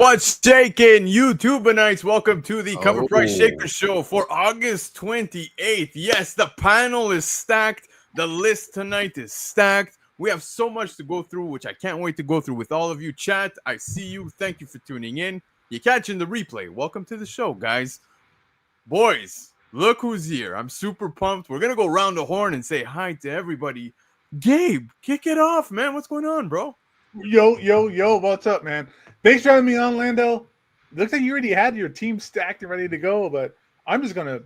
What's shaking, YouTuberites? Welcome to the Cover Price Shaker Oh. Show for August 28th. Yes, the panel is stacked. The list tonight is stacked. We have so much to go through, which I can't wait to go through with all of you. Chat, I see you. Thank you for tuning in. You're catching the replay. Welcome to the show, guys. Boys, look who's here. I'm super pumped. We're going to go round the horn and say hi to everybody. Gabe, kick it off, man. What's going on, bro? Yo, what's up, man? Thanks for having me on, Lando. Looks like you already had your team stacked and ready to go, but I'm just gonna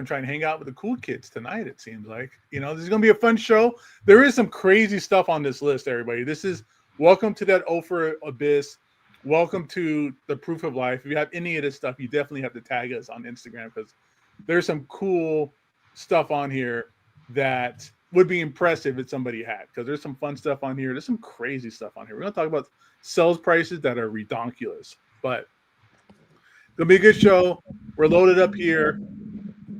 try and hang out with the cool kids tonight, it seems like. This is gonna be a fun show. There is some crazy stuff on this list, everybody. This is welcome to that Ophir Abyss. Welcome to the Proof of Life. If you have any of this stuff, you definitely have to tag us on Instagram because there's some cool stuff on here that would be impressive if somebody had, because there's some fun stuff on here. There's some crazy stuff on here. We're going to talk about sales prices that are redonkulous, but it's going to be a good show. We're loaded up here.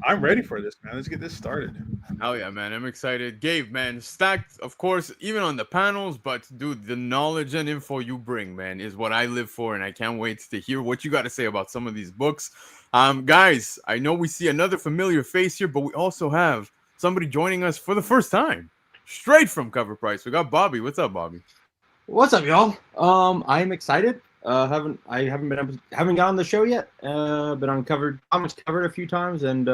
I'm ready for this, man. Let's get this started. Hell yeah, man. I'm excited. Gabe, man, stacked, of course, even on the panels, but dude, the knowledge and info you bring, man, is what I live for, and I can't wait to hear what you got to say about some of these books. Guys, I know we see another familiar face here, but we also have somebody joining us for the first time, straight from Cover Price. We got Bobby. What's up, Bobby? What's up, y'all? I'm excited. Haven't got on the show yet. Been on comics covered a few times, and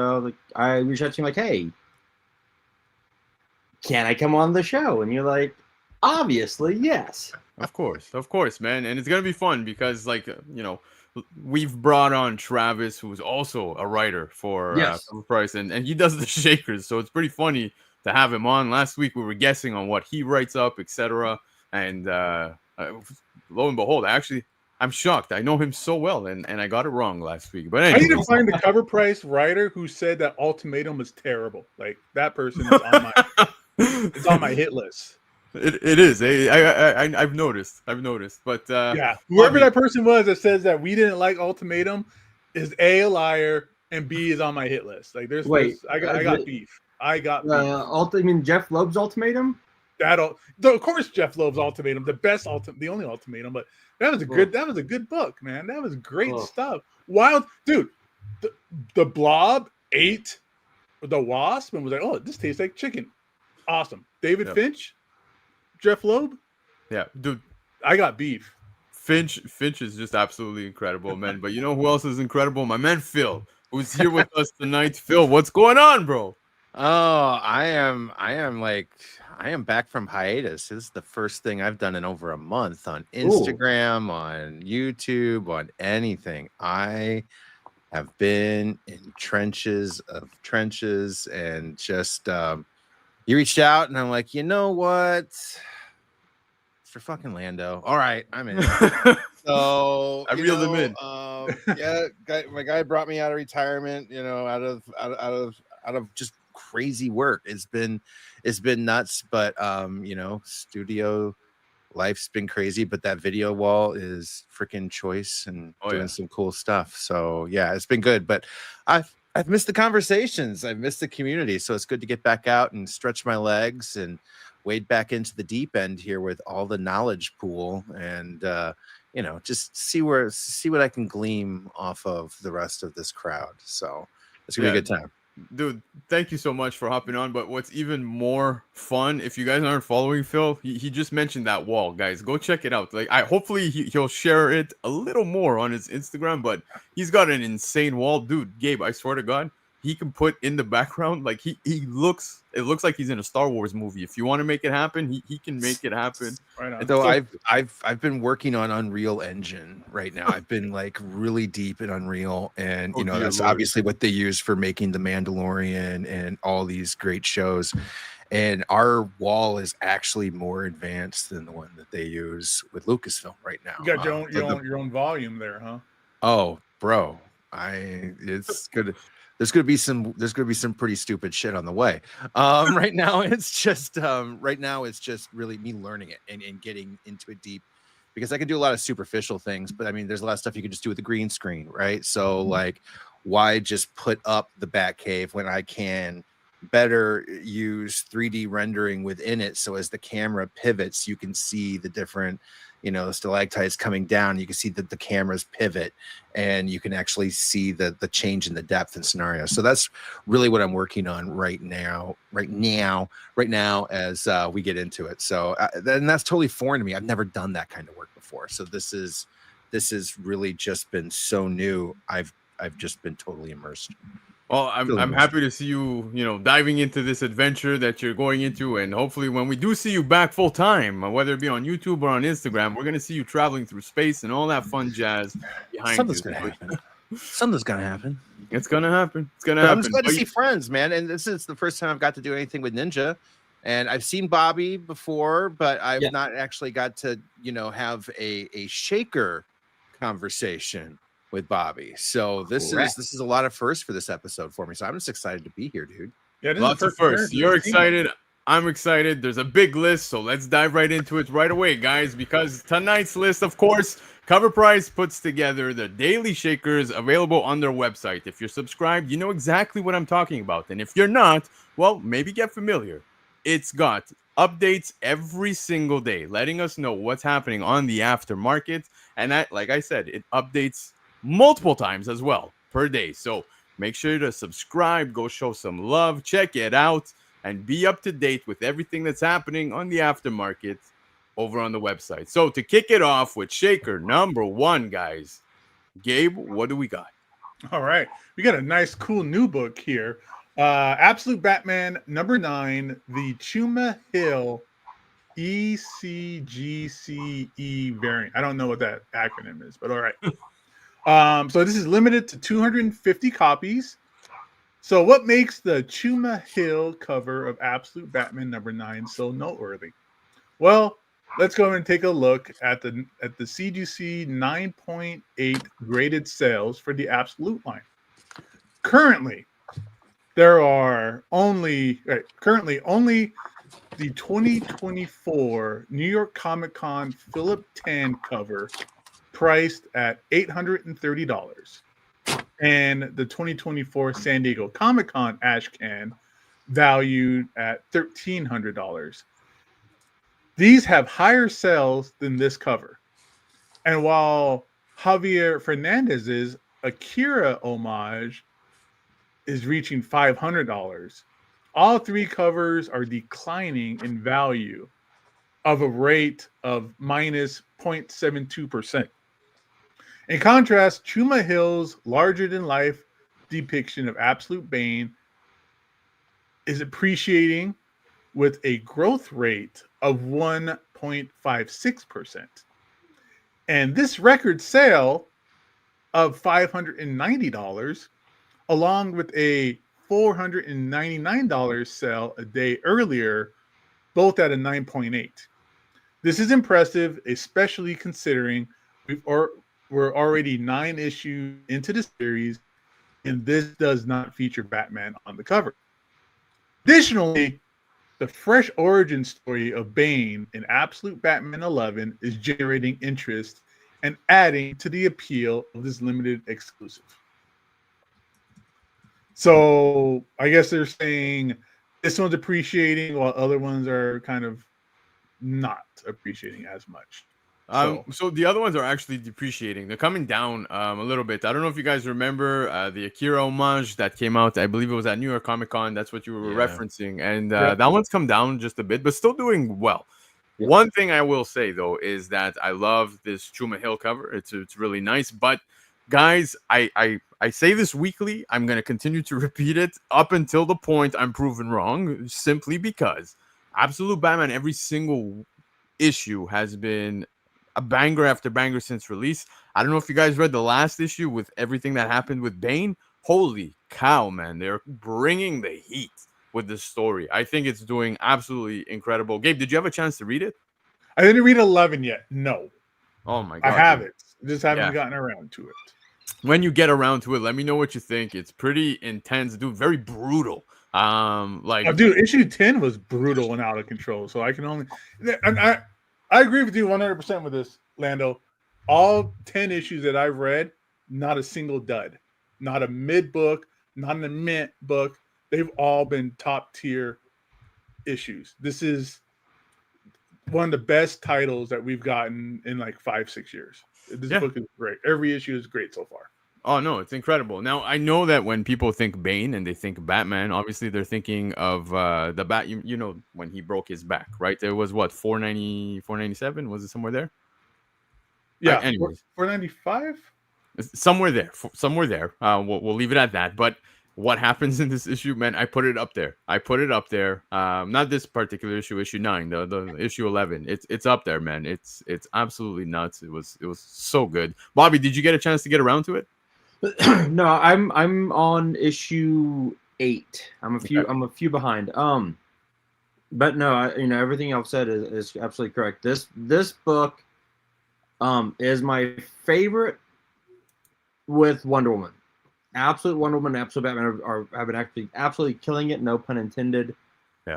I reached out to you like, hey, can I come on the show? And you're like, obviously, yes. Of course, man. And it's gonna be fun because, we've brought on Travis, who's also a writer for Cover Price, and he does the shakers. So it's pretty funny to have him on. Last week we were guessing on what he writes up, etc. And lo and behold, I'm shocked. I know him so well, and I got it wrong last week. But anyway. I need to find the Cover Price writer who said that Ultimatum was terrible. Like, that person is on my it's on my hit list. It is. I've noticed. But yeah, whoever that person was that says that we didn't like Ultimatum is A, liar, and B, is on my hit list. Like, I got beef. I got beef. I mean, Jeff Loeb's Ultimatum. Of course, Jeff Loeb's Ultimatum, the only Ultimatum. But that was a good book, man. That was great stuff. Wild, dude. The Blob ate the wasp and was like, "Oh, this tastes like chicken." Awesome, David Finch. Jeff Loeb? Yeah, dude. I got beef. Finch is just absolutely incredible, man. But you know who else is incredible? My man Phil, who's here with us tonight. Phil, what's going on, bro? Oh, I am back from hiatus. This is the first thing I've done in over a month on Instagram, on YouTube, on anything. I have been in trenches and just you reached out and I'm like, you know what? For fucking Lando. All right, I'm in. So I reeled him in. My guy brought me out of retirement, out of just crazy work. It's been nuts, but studio life's been crazy, but that video wall is freaking choice and doing some cool stuff. So yeah, it's been good, but I've missed the conversations. I've missed the community. So it's good to get back out and stretch my legs and wade back into the deep end here with all the knowledge pool and, just see what I can glean off of the rest of this crowd. So it's gonna be a good time. Dude, thank you so much for hopping on. But what's even more fun, if you guys aren't following Phil, he just mentioned that wall, guys. Go check it out. Like, hopefully he'll share it a little more on his Instagram. But he's got an insane wall, dude. Gabe, I swear to God, he can put in the background like it looks like he's in a Star Wars movie. If you want to make it happen, he can make it happen. Right on. So I've been working on Unreal Engine right now. I've been like really deep in Unreal, and that's obviously what they use for making The Mandalorian and all these great shows. And our wall is actually more advanced than the one that they use with Lucasfilm right now. You got your own volume there, huh? Oh, bro, it's good. There's gonna be some pretty stupid shit on the way. Right now it's just really me learning it and getting into it deep, because I can do a lot of superficial things, but I mean there's a lot of stuff you can just do with the green screen, right? So like, why just put up the Batcave when I can better use 3D rendering within it, so as the camera pivots you can see the different you know, the stalactites coming down. You can see that the cameras pivot, and you can actually see the change in the depth and scenario. So that's really what I'm working on right now as we get into it. So and that's totally foreign to me. I've never done that kind of work before. So this is really just been so new. I've just been totally immersed. Well, I'm happy to see you, diving into this adventure that you're going into, and hopefully when we do see you back full time, whether it be on YouTube or on Instagram, we're gonna see you traveling through space and all that fun jazz behind Something's you. gonna happen. Something's gonna happen. It's gonna happen. It's gonna But happen. I'm just glad to see friends, man. And this is the first time I've got to do anything with Ninja. And I've seen Bobby before, but I've not actually got to, have a shaker conversation with Bobby. So this is a lot of firsts for this episode for me. So I'm just excited to be here, dude. Yeah, this Lots is of firsts. You're excited. I'm excited. There's a big list, so let's dive right into it right away, guys, because tonight's list, of course, Cover Price puts together the daily shakers available on their website. If you're subscribed, you know exactly what I'm talking about. And if you're not, well, maybe get familiar. It's got updates every single day, letting us know what's happening on the aftermarket. And that, like I said, it updates multiple times as well per day. So make sure to subscribe, go show some love, check it out, and be up to date with everything that's happening on the aftermarket over on the website. So to kick it off with shaker number 1, guys, Gabe, what do we got? All right. We got a nice, cool new book here. Absolute Batman number 9, the Chuma Hill ECGCE variant. I don't know what that acronym is, but all right. So this is limited to 250 copies. So what makes the Chuma Hill cover of Absolute Batman number 9 so noteworthy? Well, let's go and take a look at the CGC 9.8 graded sales for the Absolute line. Currently, there are only the 2024 New York Comic Con Philip Tan cover priced at $830, and the 2024 San Diego Comic Con Ash Can valued at $1,300. These have higher sales than this cover. And while Javier Fernandez's Akira homage is reaching $500, all 3 covers are declining in value of a rate of minus 0.72%. In contrast, Chuma Hill's larger-than-life depiction of Absolute Bane is appreciating with a growth rate of 1.56%. And this record sale of $590, along with a $499 sale a day earlier, both at a 9.8. This is impressive, especially considering we're already 9 issues into the series, and this does not feature Batman on the cover. Additionally, the fresh origin story of Bane in Absolute Batman 11 is generating interest and adding to the appeal of this limited exclusive. So I guess they're saying this one's appreciating while other ones are kind of not appreciating as much. So the other ones are actually depreciating. They're coming down a little bit. I don't know if you guys remember the Akira homage that came out. I believe it was at New York Comic Con. That's what you were referencing. And that one's come down just a bit, but still doing well. Yeah. One thing I will say, though, is that I love this Chuma Hill cover. It's really nice. But, guys, I say this weekly. I'm going to continue to repeat it up until the point I'm proven wrong, simply because Absolute Batman, every single issue has been a banger after banger since release. I don't know if you guys read the last issue with everything that happened with Bane. Holy cow, man. They're bringing the heat with this story. I think it's doing absolutely incredible. Gabe, did you have a chance to read it? I didn't read 11 yet. No. Oh, my God. I have it. Just haven't gotten around to it. When you get around to it, let me know what you think. It's pretty intense, dude. Very brutal. Dude, issue 10 was brutal and out of control. So I can only... I agree with you 100% with this, Lando. All 10 issues that I've read, not a single dud. Not a mid book, not a mint book. They've all been top tier issues. This is one of the best titles that we've gotten in like 5-6 years. This book is great. Every issue is great so far. Oh no, it's incredible. Now I know that when people think Bane and they think Batman, obviously they're thinking of the bat. You know when he broke his back, right? There was what 490, 497. Was it somewhere there? Yeah. Anyways, 495. Somewhere there. Somewhere there. We'll leave it at that. But what happens in this issue, man? I put it up there. Not this particular issue, issue 9, the issue 11. It's up there, man. It's absolutely nuts. It was so good. Bobby, did you get a chance to get around to it? No, I'm on issue 8. I'm a few behind. But no, everything I've said is absolutely correct. This book is my favorite with Wonder Woman. Absolute Wonder Woman, absolute Batman have been actually absolutely killing it. No pun intended. Yeah.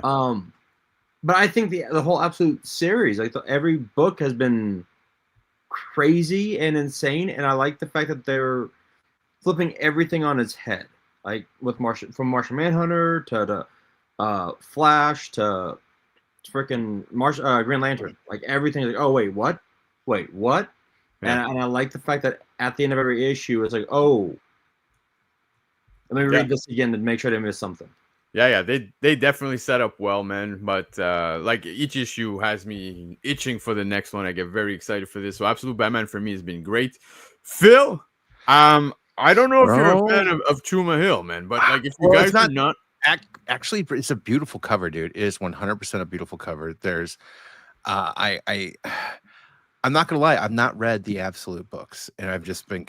But I think the whole absolute series, like every book, has been crazy and insane, and I like the fact that they're flipping everything on its head, like with from Martian Manhunter to Flash to freaking Green Lantern, like everything. Like, oh wait, what? Yeah. And I like the fact that at the end of every issue, it's like, oh, let me read this again to make sure I didn't miss something. Yeah, they definitely set up well, man. But like each issue has me itching for the next one. I get very excited for this. So Absolute Batman for me has been great. Phil, I don't know if you're a fan of Chuma Hill, man, but like if you guys are not, actually, it's a beautiful cover, dude. It is 100% a beautiful cover. There's, I'm not gonna lie, I've not read the Absolute books, and I've just been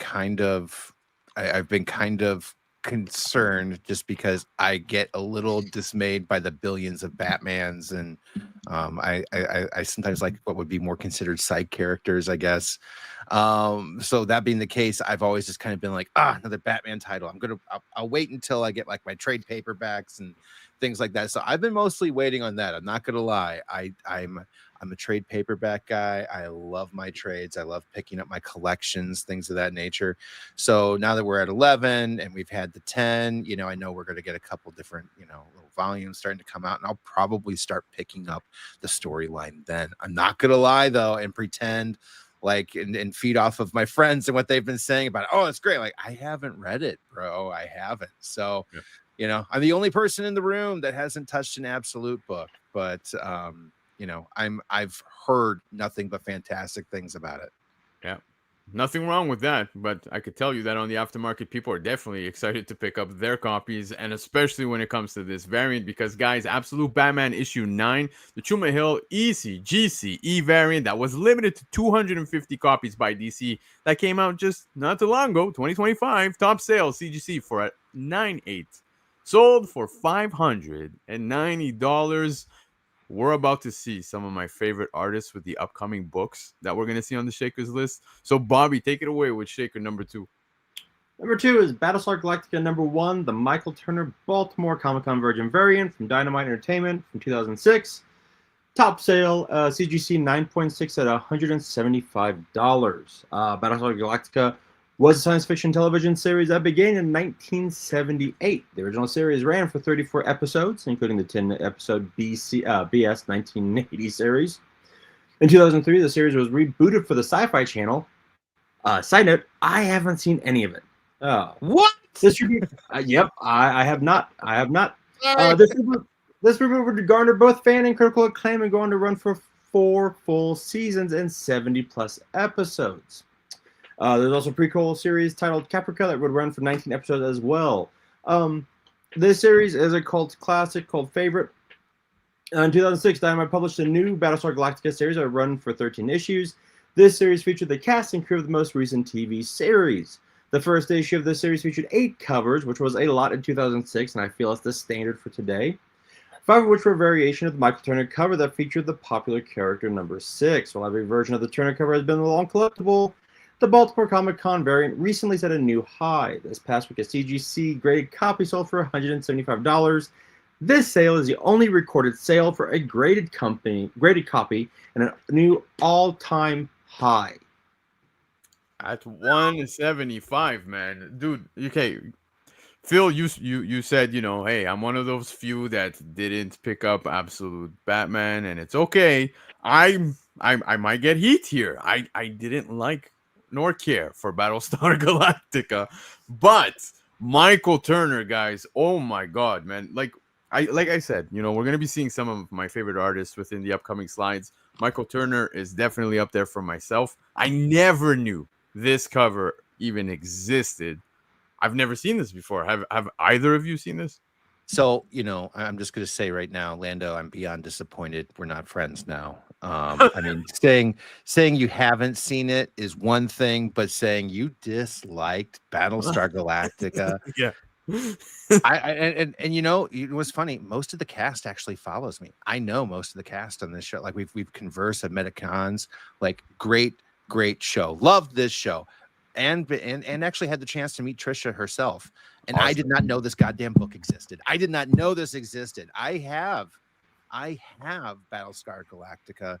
I've been kind of concerned just because I get a little dismayed by the billions of Batmans, and I sometimes like what would be more considered side characters, I guess. So that being the case, I've always just kind of been like, another Batman title. I'll wait until I get like my trade paperbacks and things like that. So I've been mostly waiting on that. I'm not gonna lie. I'm a trade paperback guy. I love my trades. I love picking up my collections, things of that nature. So now that we're at 11 and we've had the 10, I know we're going to get a couple different, little volumes starting to come out, and I'll probably start picking up the storyline then. I'm not going to lie though, and pretend like and feed off of my friends and what they've been saying about it. Oh, it's great. Like, I haven't read it, bro. I haven't. So, I'm the only person in the room that hasn't touched an Absolute book, but, I've heard nothing but fantastic things about it. Yeah, nothing wrong with that. But I could tell you that on the aftermarket, people are definitely excited to pick up their copies, and especially when it comes to this variant, because guys, Absolute Batman issue 9, the Chuma Hill ECGC variant that was limited to 250 copies by DC, that came out just not too long ago, 2025, top sale CGC for a 9.8, sold for $590. We're about to see some of my favorite artists with the upcoming books that we're going to see on the Shakers list. So, Bobby, take it away with Shaker number 2. Number 2 is Battlestar Galactica number 1, the Michael Turner Baltimore Comic-Con Virgin variant from Dynamite Entertainment from 2006. Top sale, CGC 9.6 at $175. Battlestar Galactica was a science fiction television series that began in 1978. The original series ran for 34 episodes, including the 10-episode BS 1980 series. In 2003, the series was rebooted for the Sci-Fi Channel. Side note, I haven't seen any of it. What? This reboot? Yep, I have not. This reboot would garner both fan and critical acclaim and go on to run for 4 full seasons and 70-plus episodes. There's also a prequel series titled Caprica that would run for 19 episodes as well. This series is a cult classic, cult favorite. In 2006, Dynamite published a new Battlestar Galactica series that would run for 13 issues. This series featured the cast and crew of the most recent TV series. The first issue of this series featured 8 covers, which was a lot in 2006, and I feel it's the standard for today. 5 of which were a variation of the Michael Turner cover that featured the popular character number 6. While every version of the Turner cover has been a long collectible, the Baltimore Comic-Con variant recently set a new high. This past week, a CGC graded copy sold for $175. This sale is the only recorded sale for a graded copy and a new all-time high. At $175, man. Dude, okay. Phil, you said, hey, I'm one of those few that didn't pick up Absolute Batman, and it's okay. I might get heat here. I didn't like nor care for Battlestar Galactica, but Michael Turner, guys, oh my god, man! Like I said, we're gonna be seeing some of my favorite artists within the upcoming slides. Michael Turner is definitely up there for myself. I never knew this cover even existed. I've never seen this before. Have either of you seen this? So, I'm just going to say right now, Lando, I'm beyond disappointed. We're not friends now. I mean, saying you haven't seen it is one thing, but saying you disliked Battlestar Galactica, Yeah. It was funny. Most of the cast actually follows me. I know most of the cast on this show. Like we've conversed at Metacons. Like great show. Loved this show, and actually had the chance to meet Trisha herself. And Awesome. I did not know this goddamn book existed. I did not know this existed. I have Battlestar Galactica,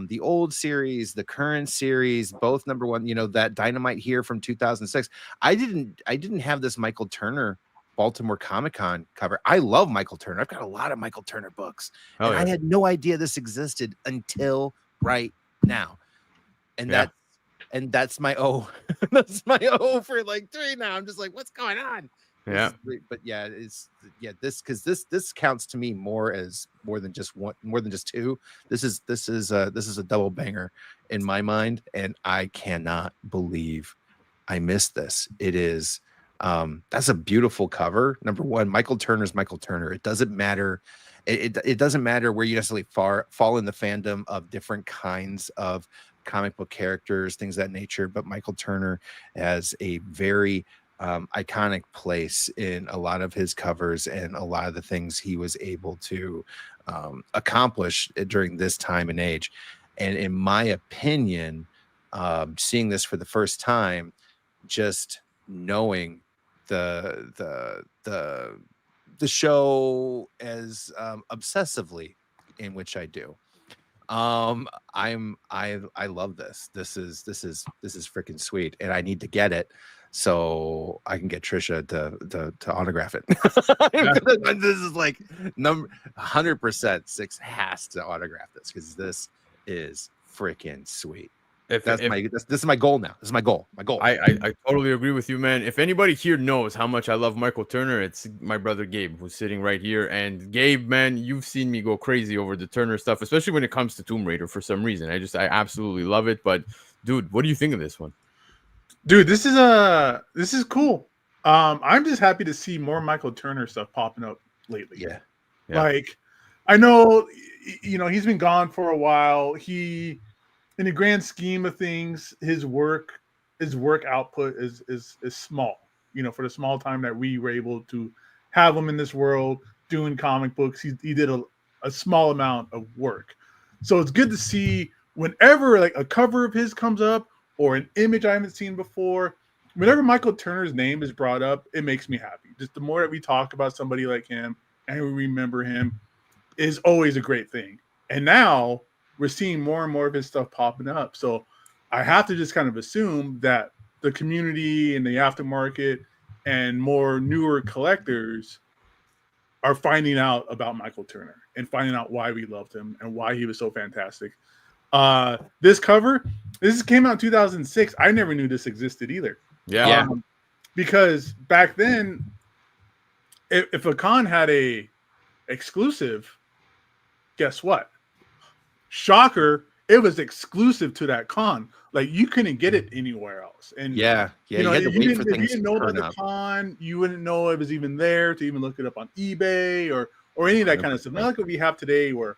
the old series, the current series, both #1. That Dynamite here from 2006. I didn't have this Michael Turner Baltimore Comic-Con cover. I love Michael Turner. I've got a lot of Michael Turner books, and I had no idea this existed until right now. And that's my O. That's my O for like 3 now. I'm just like, what's going on? Yeah. But this counts to me more than just 2. This is a double banger in my mind, and I cannot believe I missed this. It is that's a beautiful cover. #1, Michael Turner's Michael Turner. It doesn't matter. It doesn't matter where you necessarily fall in the fandom of different kinds of comic book characters, things of that nature. But Michael Turner has a very iconic place in a lot of his covers and a lot of the things he was able to accomplish during this time and age. And in my opinion, seeing this for the first time, just knowing the show as obsessively in which I do, I love this. This is freaking sweet, and I need to get it so I can get Trisha to autograph it. This is like number 100%. 6 has to autograph this because this is freaking sweet. This is my goal now. This is my goal. I totally agree with you, man. If anybody here knows how much I love Michael Turner, it's my brother Gabe, who's sitting right here. And Gabe, man, you've seen me go crazy over the Turner stuff, especially when it comes to Tomb Raider for some reason. I absolutely love it. But dude, what do you think of this one? Dude, this is cool. I'm just happy to see more Michael Turner stuff popping up lately. Yeah. Like, I know, he's been gone for a while. In the grand scheme of things, his work output is small. For the small time that we were able to have him in this world doing comic books, he did a small amount of work. So it's good to see whenever like a cover of his comes up or an image I haven't seen before. Whenever Michael Turner's name is brought up, it makes me happy. Just the more that we talk about somebody like him and we remember him is always a great thing. And now we're seeing more and more of his stuff popping up. So I have to just kind of assume that the community and the aftermarket and more newer collectors are finding out about Michael Turner and finding out why we loved him and why he was so fantastic. This came out in 2006. I never knew this existed either. Yeah. Because back then, if a con had a exclusive, guess what? Shocker, it was exclusive to that con. Like you couldn't get it anywhere else. And you had to wait for things to turn up. If you didn't know about the con, you wouldn't know it was even there to even look it up on eBay or any of that kind of stuff. Not like what we have today where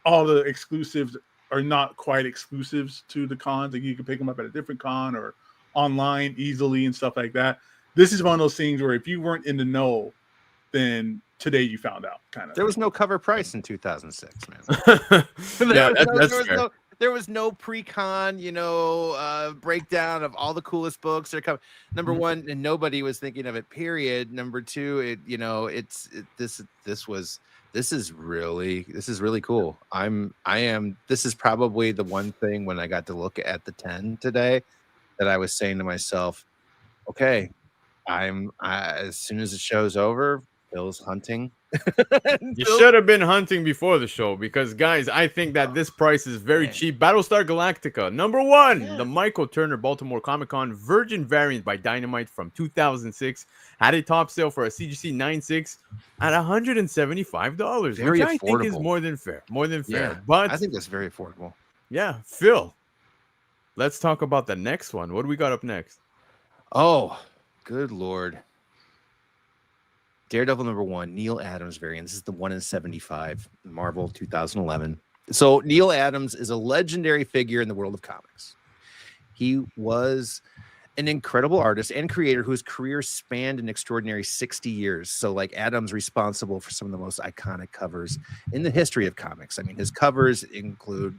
all the exclusives are not quite exclusives to the cons. Like you can pick them up at a different con or online easily and stuff like that. This is one of those things where if you weren't in the know, then today you found out. Kind of. There was no cover price in 2006, man. There was no pre-con, breakdown of all the coolest books that are coming. #1, and nobody was thinking of it. Period. #2, this is really cool. This is probably the one thing when I got to look at the 10 today that I was saying to myself, okay, as soon as the show's over, Phil's hunting. You should have been hunting before the show because, guys, I think that this price is very man. cheap. Battlestar Galactica, number one, Yeah. the Michael Turner Baltimore Comic Con Virgin variant by Dynamite from 2006 had a top sale for a CGC 96 at $175, Very which I think is affordable. more than fair. More than fair. Yeah, But I think that's very affordable. yeah, Phil, let's talk about the next one. What do we got up next? Oh, good Lord. Daredevil number 1, Neil Adams variant. This is the 1 in 75, Marvel 2011. So Neil Adams is a legendary figure in the world of comics. He was an incredible artist and creator whose career spanned an extraordinary 60 years. So like Adams responsible for some of the most iconic covers in the history of comics. I mean, his covers include,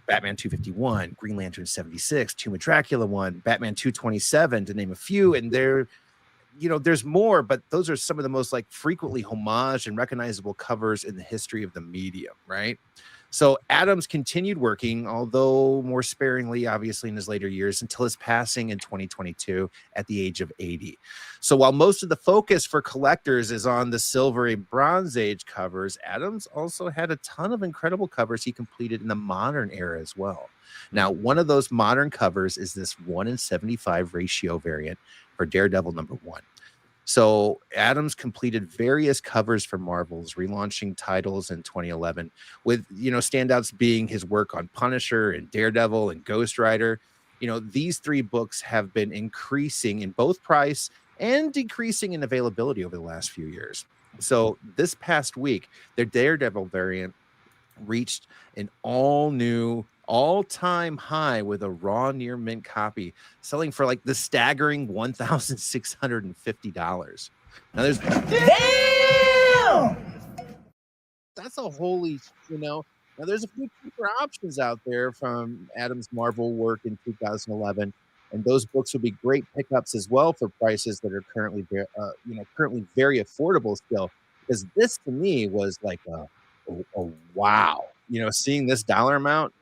Batman 251, Green Lantern 76, Tomb of Dracula 1, Batman 227, to name a few. And there's more, but those are some of the most frequently homaged and recognizable covers in the history of the medium, right? So Adams continued working, although more sparingly, obviously, in his later years, until his passing in 2022 at the age of 80. So while most of the focus for collectors is on the Silver and Bronze Age covers, Adams also had a ton of incredible covers he completed in the modern era as well. Now, one of those modern covers is this 1 in 75 ratio variant for Daredevil number 1. So Adams completed various covers for Marvel's relaunching titles in 2011, with standouts being his work on Punisher and Daredevil and Ghost Rider. These 3 books have been increasing in both price and decreasing in availability over the last few years. So this past week, their Daredevil variant reached an all-time high with a raw near mint copy selling for the staggering $1,650. Now there's that's a holy, now there's a few cheaper options out there from Adams Marvel work in 2011, and those books would be great pickups as well for prices that are currently very affordable still, because this to me was a wow, seeing this dollar amount.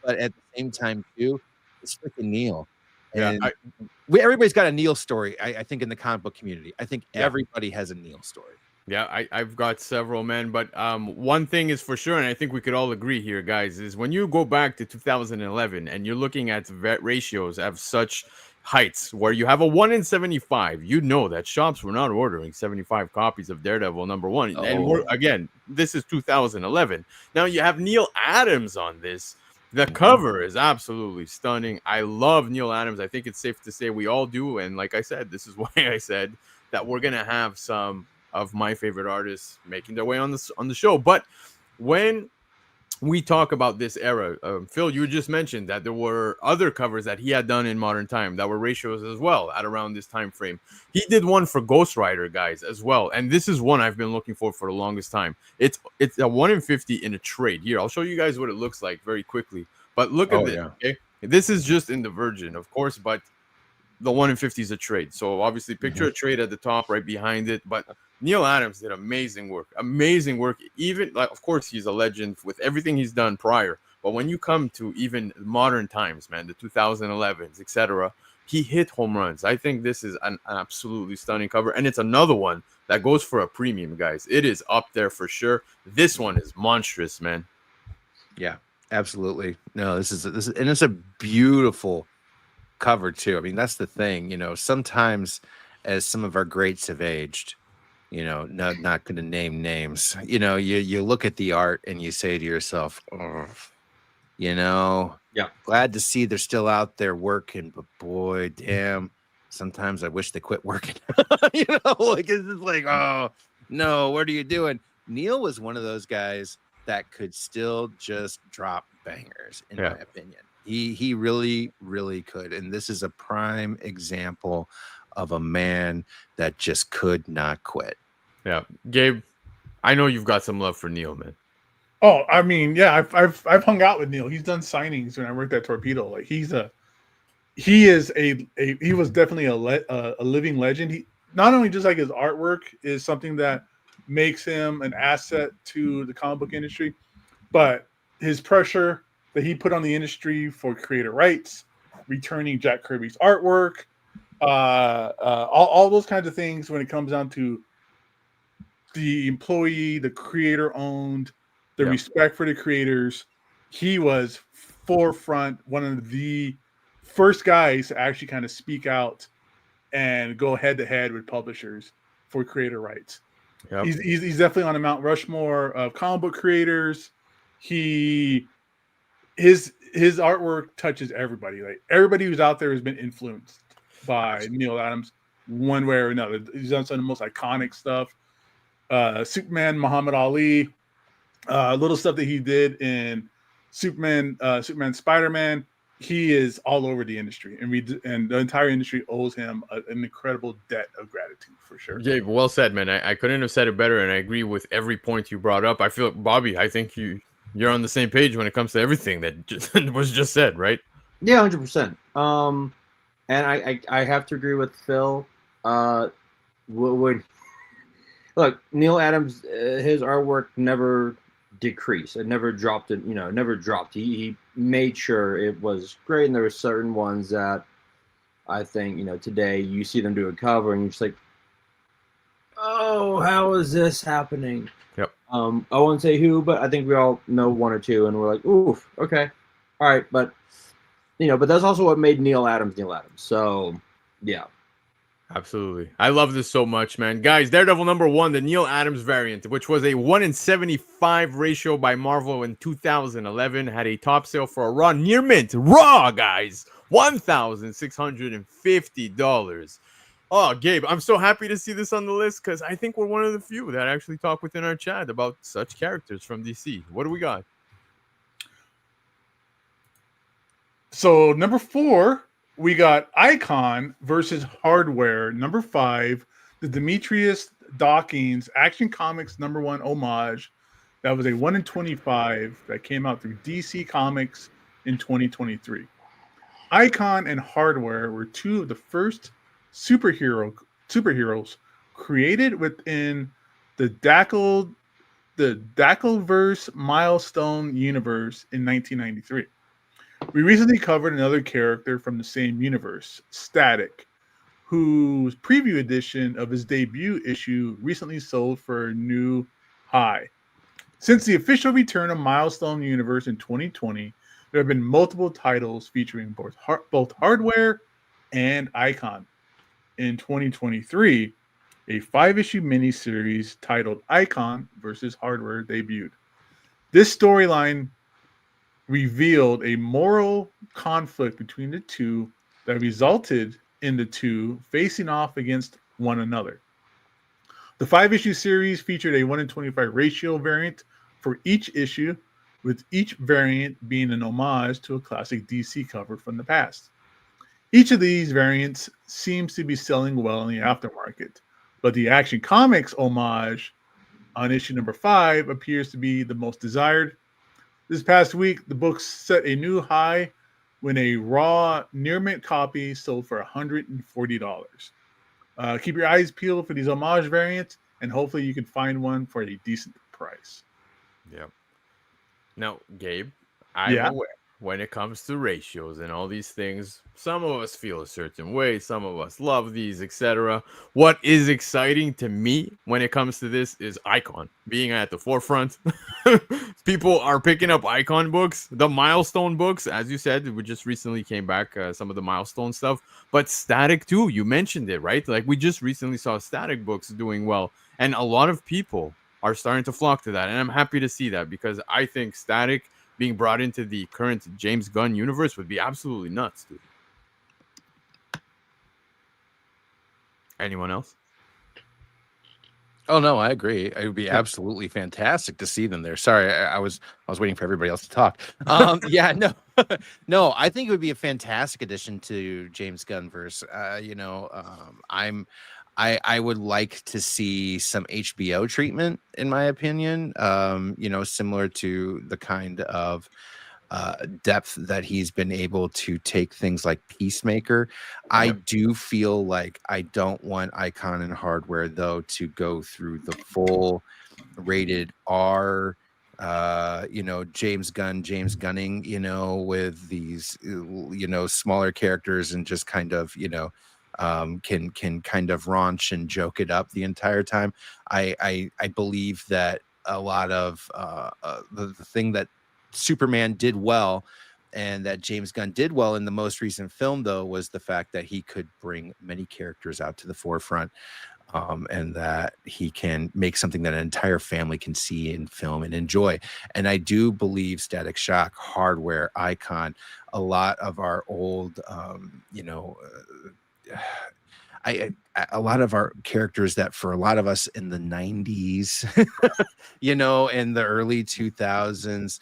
But at the same time, too, it's freaking Neil. And everybody's got a Neil story, I think, in the comic book community. I think everybody has a Neil story. Yeah, I've got several, man. But one thing is for sure, and I think we could all agree here, guys, is when you go back to 2011 and you're looking at ratios of such heights where you have a 1 in 75, that shops were not ordering 75 copies of Daredevil number 1. Oh. And again, this is 2011. Now you have Neil Adams on this. The cover is absolutely stunning. I love Neil Adams. I think it's safe to say we all do. And like I said, this is why I said that we're going to have some of my favorite artists making their way on the show. But when we talk about this era, Phil, you just mentioned that there were other covers that he had done in modern time that were ratios as well at around this time frame. He did one for Ghost Rider, guys, as well, and this is one I've been looking for the longest time. It's a 1 in 50 in a trade. Here, I'll show you guys what it looks like very quickly. But look at this. Yeah. Okay, this is just in the Virgin, of course, but the 1 in 50 is a trade. So obviously, picture a trade at the top, right behind it, but Neil Adams did amazing work. Even of course, he's a legend with everything he's done prior. But when you come to even modern times, man, the 2011s, etc., he hit home runs. I think this is an absolutely stunning cover, and it's another one that goes for a premium, guys. It is up there for sure. This one is monstrous, man. Yeah, absolutely. No, this is, and it's a beautiful cover too. I mean, that's the thing. Sometimes as some of our greats have aged, not going to name names, you look at the art and you say to yourself, glad to see they're still out there working, but boy, damn, sometimes I wish they quit working. It's just oh no, what are you doing? Neil was one of those guys that could still just drop bangers, in my opinion. He really, really could. And this is a prime example of a man that just could not quit. Yeah, Gabe, I know you've got some love for Neil, man. Oh, I mean, yeah, I've hung out with Neil. He's done signings when I worked at Torpedo. He was definitely a living legend. He not only just his artwork is something that makes him an asset to the comic book industry, but his pressure that he put on the industry for creator rights, returning Jack Kirby's artwork, all those kinds of things when it comes down to the employee, the creator owned, the respect for the creators. He was forefront, one of the first guys to actually kind of speak out and go head to head with publishers for creator rights. Yep. He's definitely on the Mount Rushmore of comic book creators. His artwork touches everybody. Like everybody who's out there has been influenced by Neil Adams one way or another. He's done some of the most iconic stuff. Superman, Muhammad Ali, little stuff that he did in Superman, Spider-Man. He is all over the industry, and the entire industry owes him an incredible debt of gratitude for sure. Yeah, well said, man. I couldn't have said it better, and I agree with every point you brought up. I feel, Bobby, I think you're on the same page when it comes to everything that was just said, right? Yeah, 100%. And I have to agree with Phil. Look, Neil Adams, his artwork never decreased. It never dropped. Never dropped. He made sure it was great, and there were certain ones that I think today you see them do a cover, and you're just like, oh, how is this happening? Yep. I won't say who, but I think we all know one or two, and we're like, oof, okay, all right, but but that's also what made Neil Adams Neil Adams. So, yeah. Absolutely. I love this so much, man. Guys, Daredevil #1, the Neil Adams variant, which was a 1-in-75 ratio by Marvel in 2011, had a top sale for a raw near mint. Raw, guys! $1,650. Oh, Gabe, I'm so happy to see this on the list because I think we're one of the few that actually talk within our chat about such characters from DC. What do we got? So, number 4, we got Icon versus Hardware. Number 5, the Demetrius Dawkins Action Comics #1 homage. That was a 1-in-25 that came out through DC Comics in 2023. Icon and Hardware were two of the first superheroes created within the Dackleverse Milestone universe in 1993. We recently covered another character from the same universe, Static, whose preview edition of his debut issue recently sold for a new high. Since the official return of Milestone Universe in 2020, there have been multiple titles featuring both Hardware and Icon. In 2023, a 5-issue miniseries titled Icon versus Hardware debuted. This storyline revealed a moral conflict between the two that resulted in the two facing off against one another. The 5-issue series featured a 1-in-25 ratio variant for each issue, with each variant being an homage to a classic DC cover from the past. Each of these variants seems to be selling well in the aftermarket, but the Action Comics homage on issue number 5 appears to be the most desired. This past week, the book set a new high when a raw near mint copy sold for $140. Keep your eyes peeled for these homage variants, and hopefully you can find one for a decent price. Yep. Now, Gabe, I'm aware when it comes to ratios and all these things, some of us feel a certain way, some of us love these, etc. What is exciting to me when it comes to this is Icon being at the forefront. People are picking up Icon books, the Milestone books, as you said, we just recently came back, some of the Milestone stuff, but Static too, you mentioned it, right? Like we just recently saw Static books doing well, and a lot of people are starting to flock to that, and I'm happy to see that because I think Static being brought into the current James Gunn universe would be absolutely nuts, dude. Anyone else? Oh no, I agree. It would be absolutely fantastic to see them there. Sorry, I was waiting for everybody else to talk. Yeah, no, I think it would be a fantastic addition to James Gunn verse. I would like to see some HBO treatment, in my opinion. Similar to the kind of depth that he's been able to take things like Peacemaker. I do feel like I don't want Icon and Hardware though to go through the full rated R James Gunning, with these smaller characters and just kind of can kind of raunch and joke it up the entire time. I believe that a lot of the thing that Superman did well and that James Gunn did well in the most recent film, though, was the fact that he could bring many characters out to the forefront, and that he can make something that an entire family can see in film and enjoy. And I do believe Static Shock, Hardware, Icon, a lot of our old, a lot of our characters that for a lot of us in the 90s, in the early 2000s,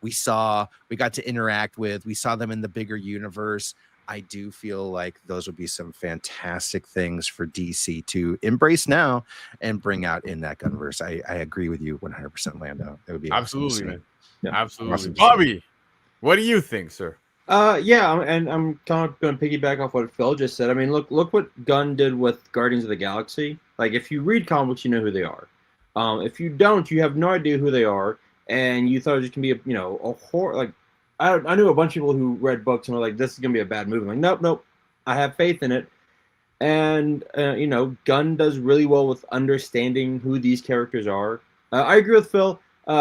we saw, we got to interact with, we saw them in the bigger universe. I do feel like those would be some fantastic things for DC to embrace now and bring out in that Gunverse. I agree with you 100%, Lando. It would be Absolutely, awesome, man. Yeah. Absolutely. Awesome. Bobby, what do you think, sir? And I'm kind of going to piggyback off what Phil just said. I mean, look what Gunn did with Guardians of the Galaxy. Like, if you read comics, you know who they are. If you don't, you have no idea who they are, and you thought it was just going to be a horror. Like, I knew a bunch of people who read books and were like, "This is going to be a bad movie." I'm like, nope. I have faith in it, and Gunn does really well with understanding who these characters are. I agree with Phil.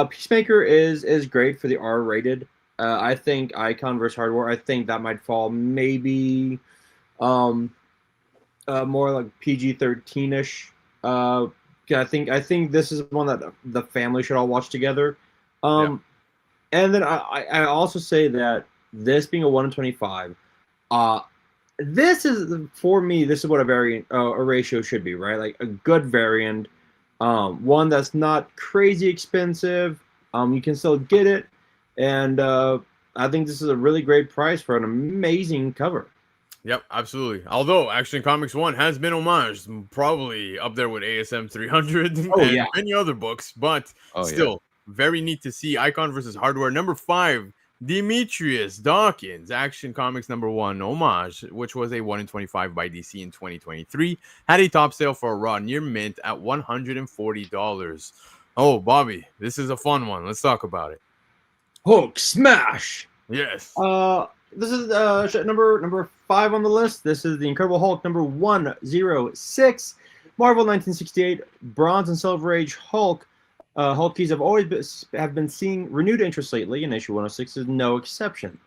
Peacemaker is great for the R-rated. I think Icon versus Hardware, I think that might fall maybe more like PG-13-ish. I think this is one that the family should all watch together. And then I also say that this being a 1 in 25, this is, for me, this is what a variant, a ratio should be, right? Like a good variant, one that's not crazy expensive. You can still get it. And I think this is a really great price for an amazing cover. Yep, absolutely. Although Action Comics 1 has been homaged, probably up there with ASM 300 and many other books, but still very neat to see. Icon versus Hardware number 5, Demetrius Dawkins, Action Comics number 1 homage, which was a 1 in 25 by DC in 2023, had a top sale for a raw near mint at $140. Oh, Bobby, this is a fun one. Let's talk about it. Hulk smash. Yes. This is number 5 on the list. This is the Incredible Hulk number 106, Marvel 1968, Bronze and Silver Age Hulk. Hulkies have been seeing renewed interest lately, and issue 106 is no exception.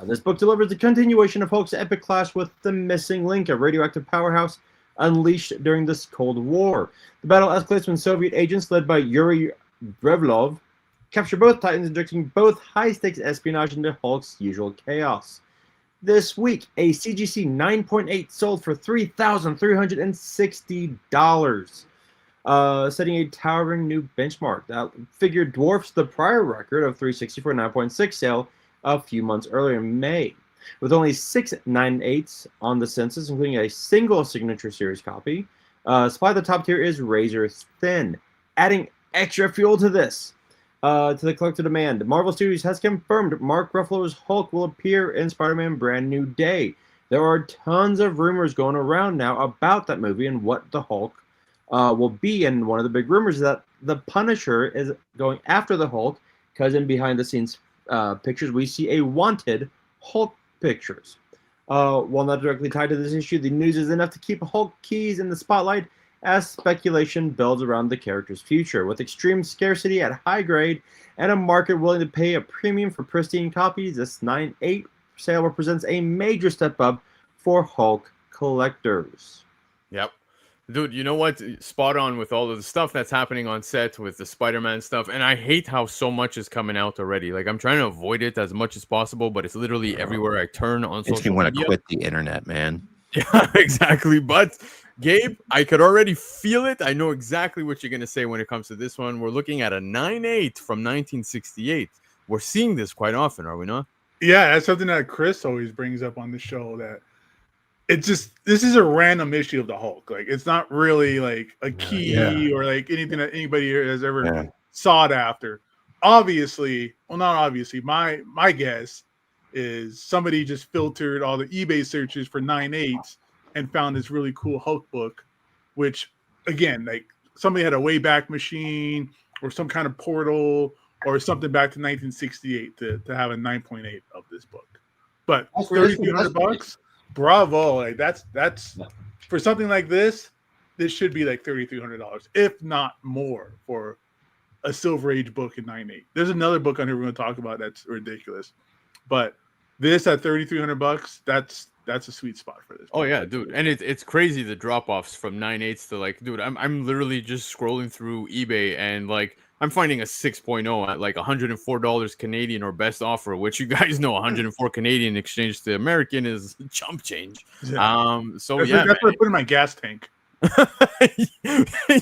This book delivers the continuation of Hulk's epic clash with the missing link, a radioactive powerhouse unleashed during this Cold War. The battle escalates when Soviet agents led by Yuri Brevlov capture both Titans, injecting both high-stakes espionage into Hulk's usual chaos. This week, a CGC 9.8 sold for $3,360, setting a towering new benchmark. That figure dwarfs the prior record of $360 for a 9.6 sale a few months earlier in May. With only 6 9/8s on the census, including a single signature series copy, supply of the top tier is razor thin. Adding extra fuel to this, to the collector demand, Marvel Studios has confirmed Mark Ruffalo's Hulk will appear in Spider-Man Brand New Day. There are tons of rumors going around now about that movie and what the Hulk will be, and one of the big rumors is that the Punisher is going after the Hulk, because in behind-the-scenes pictures, we see a wanted Hulk pictures. While not directly tied to this issue, the news is enough to keep Hulk keys in the spotlight as speculation builds around the character's future. With extreme scarcity at high grade and a market willing to pay a premium for pristine copies, this 9/8 sale represents a major step up for Hulk collectors. Yep. Dude, you know what? Spot on with all of the stuff that's happening on set with the Spider-Man stuff. And I hate how so much is coming out already. Like, I'm trying to avoid it as much as possible, but it's literally everywhere I turn on social media. Makes me want to quit the internet, man. Yeah, exactly. But Gabe, I could already feel it. I know exactly what you're going to say when it comes to this one. We're looking at a 9/8 from 1968. We're seeing this quite often, are we not? Yeah, that's something that Chris always brings up on the show, that this is a random issue of the Hulk. Like, it's not really like a key or like anything that anybody here has ever sought after. Obviously, well, not obviously, my guess is somebody just filtered all the eBay searches for 9/8s and found this really cool Hulk book, which, again, like somebody had a Wayback Machine or some kind of portal or something back to 1968 to have a 9.8 of this book. But $3,300, bravo. Like that's for something like this. This should be like $3,300, if not more, for a Silver Age book in 9.8. There's another book on here we're going to talk about that's ridiculous, but this at $3,300, that's a sweet spot for this. Oh yeah, dude, and it's crazy the drop offs from 9.8s to like, dude, I'm literally just scrolling through eBay and like I'm finding a 6.0 at like $104 Canadian or best offer, which you guys know 104 Canadian exchange to American is chump change. Yeah. So That's yeah, what I put in my gas tank.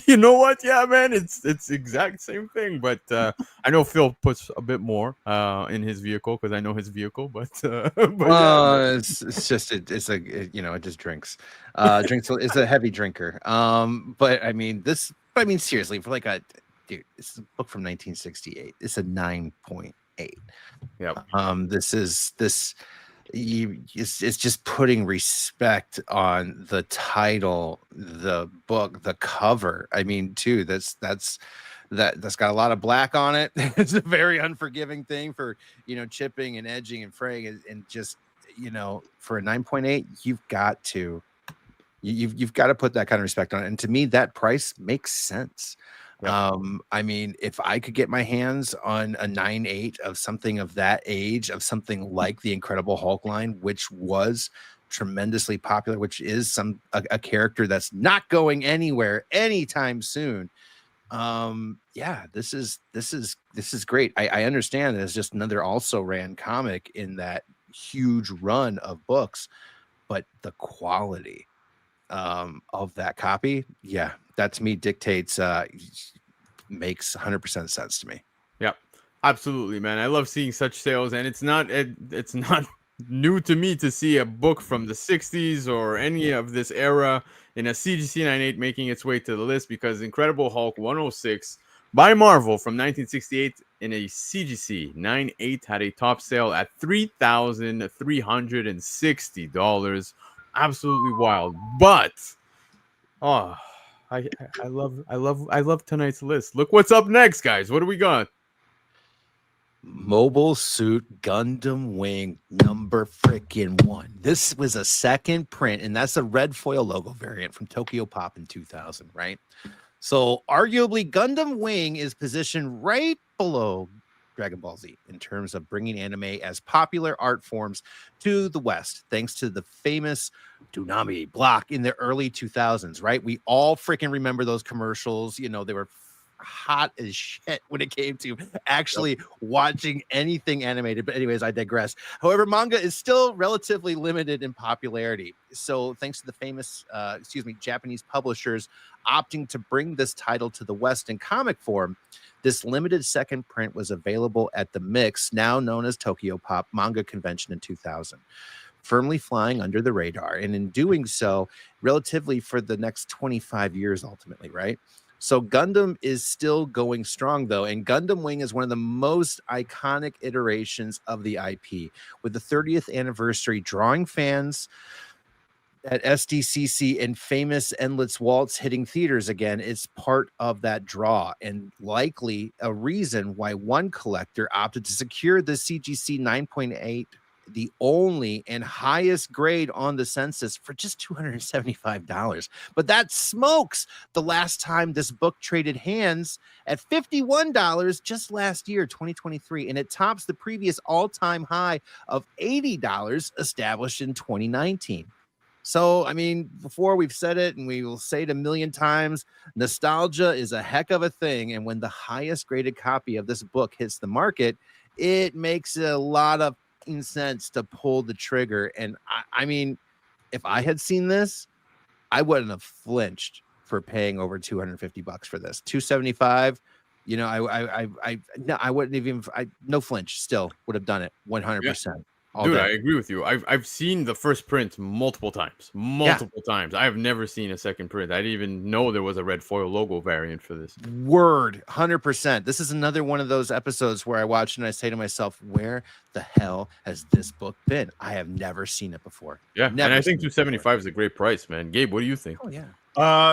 you know what? Yeah, man, it's exact same thing. But I know Phil puts a bit more in his vehicle because I know his vehicle. But yeah, it's just it just drinks. It's a heavy drinker. But I mean seriously, for like dude, it's a book from 1968. It's a 9.8. yeah. It's just putting respect on the title, the book, the cover. I mean, too, that's got a lot of black on it. It's a very unforgiving thing for chipping and edging and fraying, and just for a 9.8, you've got to put that kind of respect on it. And to me, that price makes sense. Yeah. I mean, if I could get my hands on a 9.8 of something of that age, of something like the Incredible Hulk line, which was tremendously popular, which is a character that's not going anywhere anytime soon. Yeah, this is great. I understand that it's just another also ran comic in that huge run of books, but the quality of that copy, yeah, that to me dictates makes 100% sense to me. Yeah, absolutely, man. I love seeing such sales, and it's not new to me to see a book from the 60s or any of this era in a CGC 9.8 making its way to the list, because Incredible Hulk 106 by Marvel from 1968 in a CGC 9.8 had a top sale at $3,360. Absolutely wild. But I love tonight's list. Look what's up next, guys. What do we got? Mobile Suit Gundam Wing number freaking 1. This was a second print, and that's a red foil logo variant from Tokyo Pop in 2000, right? So arguably Gundam Wing is positioned right below Dragon Ball Z in terms of bringing anime as popular art forms to the West, thanks to the famous Toonami block in the early 2000s, right? We all freaking remember those commercials. They were hot as shit when it came to actually watching anything animated. But anyways, I digress. However, manga is still relatively limited in popularity. So thanks to the famous, Japanese publishers opting to bring this title to the West in comic form, this limited second print was available at the Mix, now known as Tokyo Pop Manga Convention in 2000. Firmly flying under the radar, and in doing so, relatively for the next 25 years, ultimately, right? So Gundam is still going strong, though, and Gundam Wing is one of the most iconic iterations of the IP, with the 30th anniversary drawing fans at SDCC and famous Endless Waltz hitting theaters again. Is part of that draw, and likely a reason why one collector opted to secure the CGC 9.8, the only and highest grade on the census, for just $275. But that smokes the last time this book traded hands at $51 just last year, 2023, and it tops the previous all-time high of $80 established in 2019. So, I mean, before we've said it, and we will say it a million times, nostalgia is a heck of a thing. And when the highest graded copy of this book hits the market, it makes a lot of sense to pull the trigger. And I mean, if I had seen this, I wouldn't have flinched for paying over $250 for this. $275, I wouldn't even, no flinch, still would have done it 100%. Dude, I agree with you. I've seen the first print multiple times. Times. I have never seen a second print. I didn't even know there was a red foil logo variant for this. Word, 100%. This is another one of those episodes where I watch and I say to myself, where the hell has this book been? I have never seen it before. Yeah, never, and I think $275 is a great price, man. Gabe, what do you think? Oh, yeah.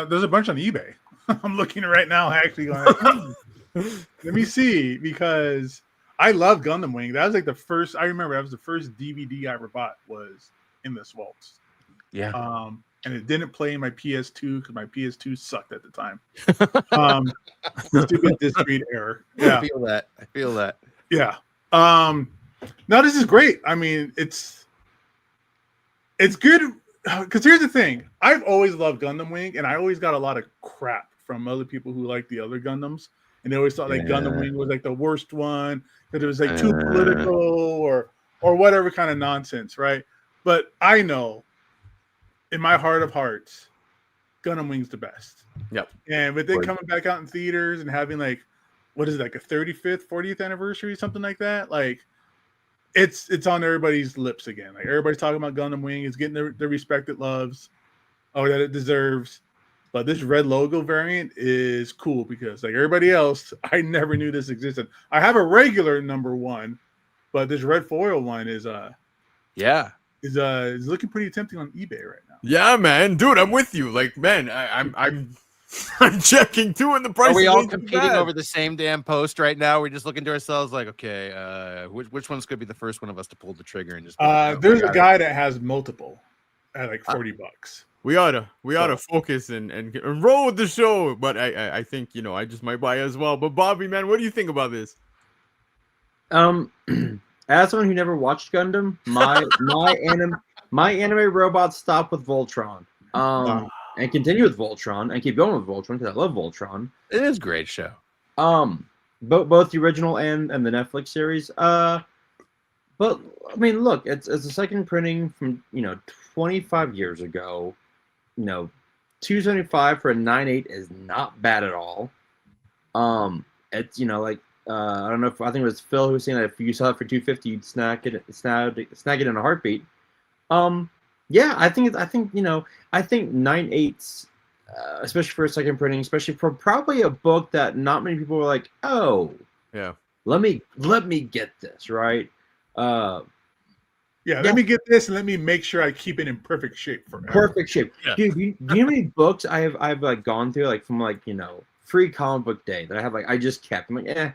There's a bunch on eBay. I'm looking right now, actually going, let me see, because I love Gundam Wing. That was like the first, I remember that was the first DVD I ever bought was Endless Waltz. Yeah. And it didn't play in my PS2 because my PS2 sucked at the time. Stupid disc read error. Yeah. I feel that. Yeah. No, this is great. I mean, it's good because here's the thing. I've always loved Gundam Wing, and I always got a lot of crap from other people who like the other Gundams, and they always thought like Gundam Wing was like the worst one because it was like too political or whatever kind of nonsense, right? But I know in my heart of hearts, Gundam Wing's the best. Yep. And with it coming back out in theaters and having like, what is it, like a 35th, 40th anniversary, something like that, like it's on everybody's lips again. Like everybody's talking about Gundam Wing. It's getting the respect it loves or that it deserves. But this red logo variant is cool because like everybody else, I never knew this existed. I have a regular number 1, but this red foil one is looking pretty tempting on eBay right now. Yeah, man, dude, I'm with you. Like, man, I'm checking too, and the price. Are we all competing over the same damn post right now? We're just looking to ourselves like, okay, which one's gonna be the first one of us to pull the trigger and just? There's a guy that has multiple at like $40. We ought to focus and roll with the show. But I think I just might buy as well. But Bobby, man, what do you think about this? As someone who never watched Gundam, my anime robot stopped with Voltron. And continue with Voltron and keep going with Voltron because I love Voltron. It is a great show. Both the original and the Netflix series. But I mean, look, it's a second printing from 25 years ago. 275 for a 9.8 is not bad at all. It's like I don't know if I think it was Phil who was saying that if you saw it for 250, you'd snag it in a heartbeat. Yeah, I think 9.8s, especially for a second printing, especially for probably a book that not many people were like, oh, yeah, let me get this, right? Let me get this and let me make sure I keep it in perfect shape forever. Perfect shape, yeah. Dude. Do you know how many books I've like gone through like from like free comic book day that I have like I just kept. I'm like, and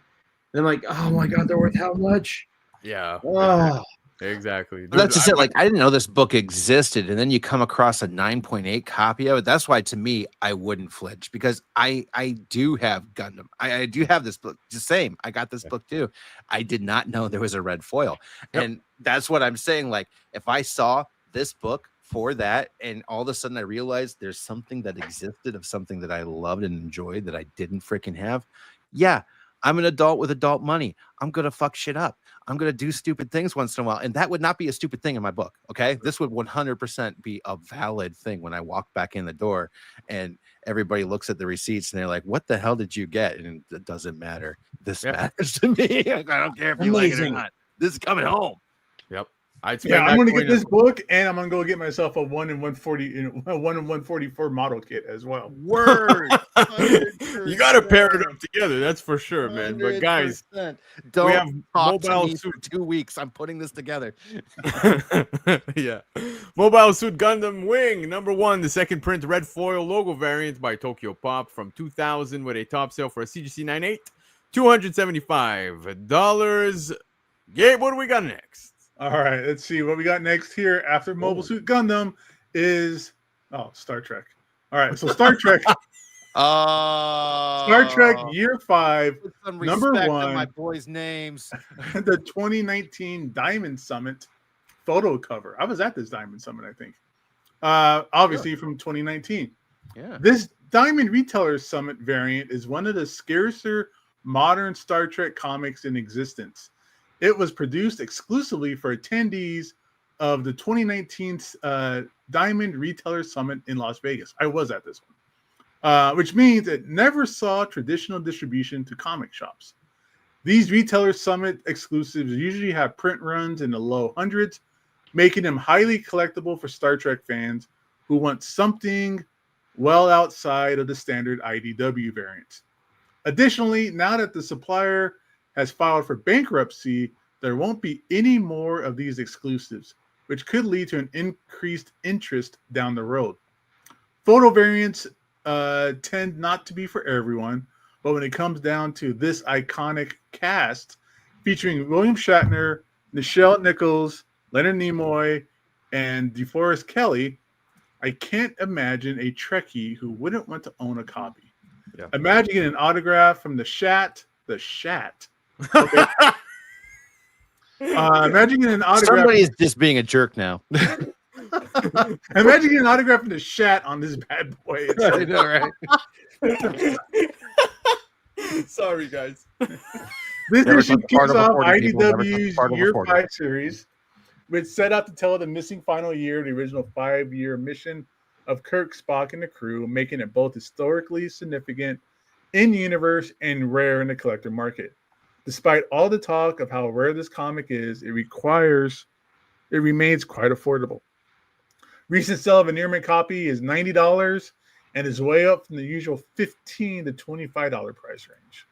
I'm like, oh my god, they're worth how much? Yeah. Oh. Exactly. Dude, That's just it. Like, I didn't know this book existed, and then you come across a 9.8 copy of it. That's why, to me, I wouldn't flinch because I do have Gundam. I do have this book. The same. I got this book too. I did not know there was a red foil, and that's what I'm saying. Like, if I saw this book for that, and all of a sudden I realized there's something that existed of something that I loved and enjoyed that I didn't freaking have. Yeah. I'm an adult with adult money. I'm going to fuck shit up. I'm going to do stupid things once in a while. And that would not be a stupid thing in my book. Okay. This would 100% be a valid thing when I walk back in the door and everybody looks at the receipts and they're like, what the hell did you get? And it doesn't matter. This matters to me. I don't care if you like it or not. This is coming home. Yep. I'm going to get this book, and I'm going to go get myself a 1 in 140, 1 in 144 model kit as well. Word. You got to pair it up together. That's for sure, man. But guys, don't we have talk Mobile to me Suit for 2 weeks. I'm putting this together. Yeah. Mobile Suit Gundam Wing #1, the second print red foil logo variant by Tokyo Pop from 2000 with a top sale for a CGC 9.8, $275. Gabe, what do we got next? All right, let's see what we got next here after Mobile Suit Gundam is Star Trek. All right, so Star Trek, Star Trek Year 5, number 1, my boys' names. the 2019 Diamond Summit photo cover. I was at this Diamond Summit, I think. Obviously from 2019. Yeah. This Diamond Retailer Summit variant is one of the scarcer modern Star Trek comics in existence. It was produced exclusively for attendees of the 2019 Diamond Retailer Summit in Las Vegas. I was at this one, which means it never saw traditional distribution to comic shops. These Retailer Summit exclusives usually have print runs in the low hundreds, making them highly collectible for Star Trek fans who want something well outside of the standard IDW variants. Additionally, now that the supplier has filed for bankruptcy, there won't be any more of these exclusives, which could lead to an increased interest down the road. Photo variants tend not to be for everyone, but when it comes down to this iconic cast featuring William Shatner, Nichelle Nichols, Leonard Nimoy, and DeForest Kelley, I can't imagine a Trekkie who wouldn't want to own a copy. Yeah. Imagine getting an autograph from the Shat. The Shat. Okay. Imagine getting an autograph. Somebody's just being a jerk now. Imagine getting an autograph from the Shat on this bad boy. I know, right? Sorry, guys. This Never issue thought the part kicks of off reporting people, never thought the IDW's part of Year reporting. 5 series, which set out to tell the missing final year of the original 5-year mission of Kirk, Spock, and the crew, making it both historically significant in universe and rare in the collector market. Despite all the talk of how rare this comic is, it remains quite affordable. Recent sale of a near mint copy is $90 and is way up from the usual $15 to $25 price range.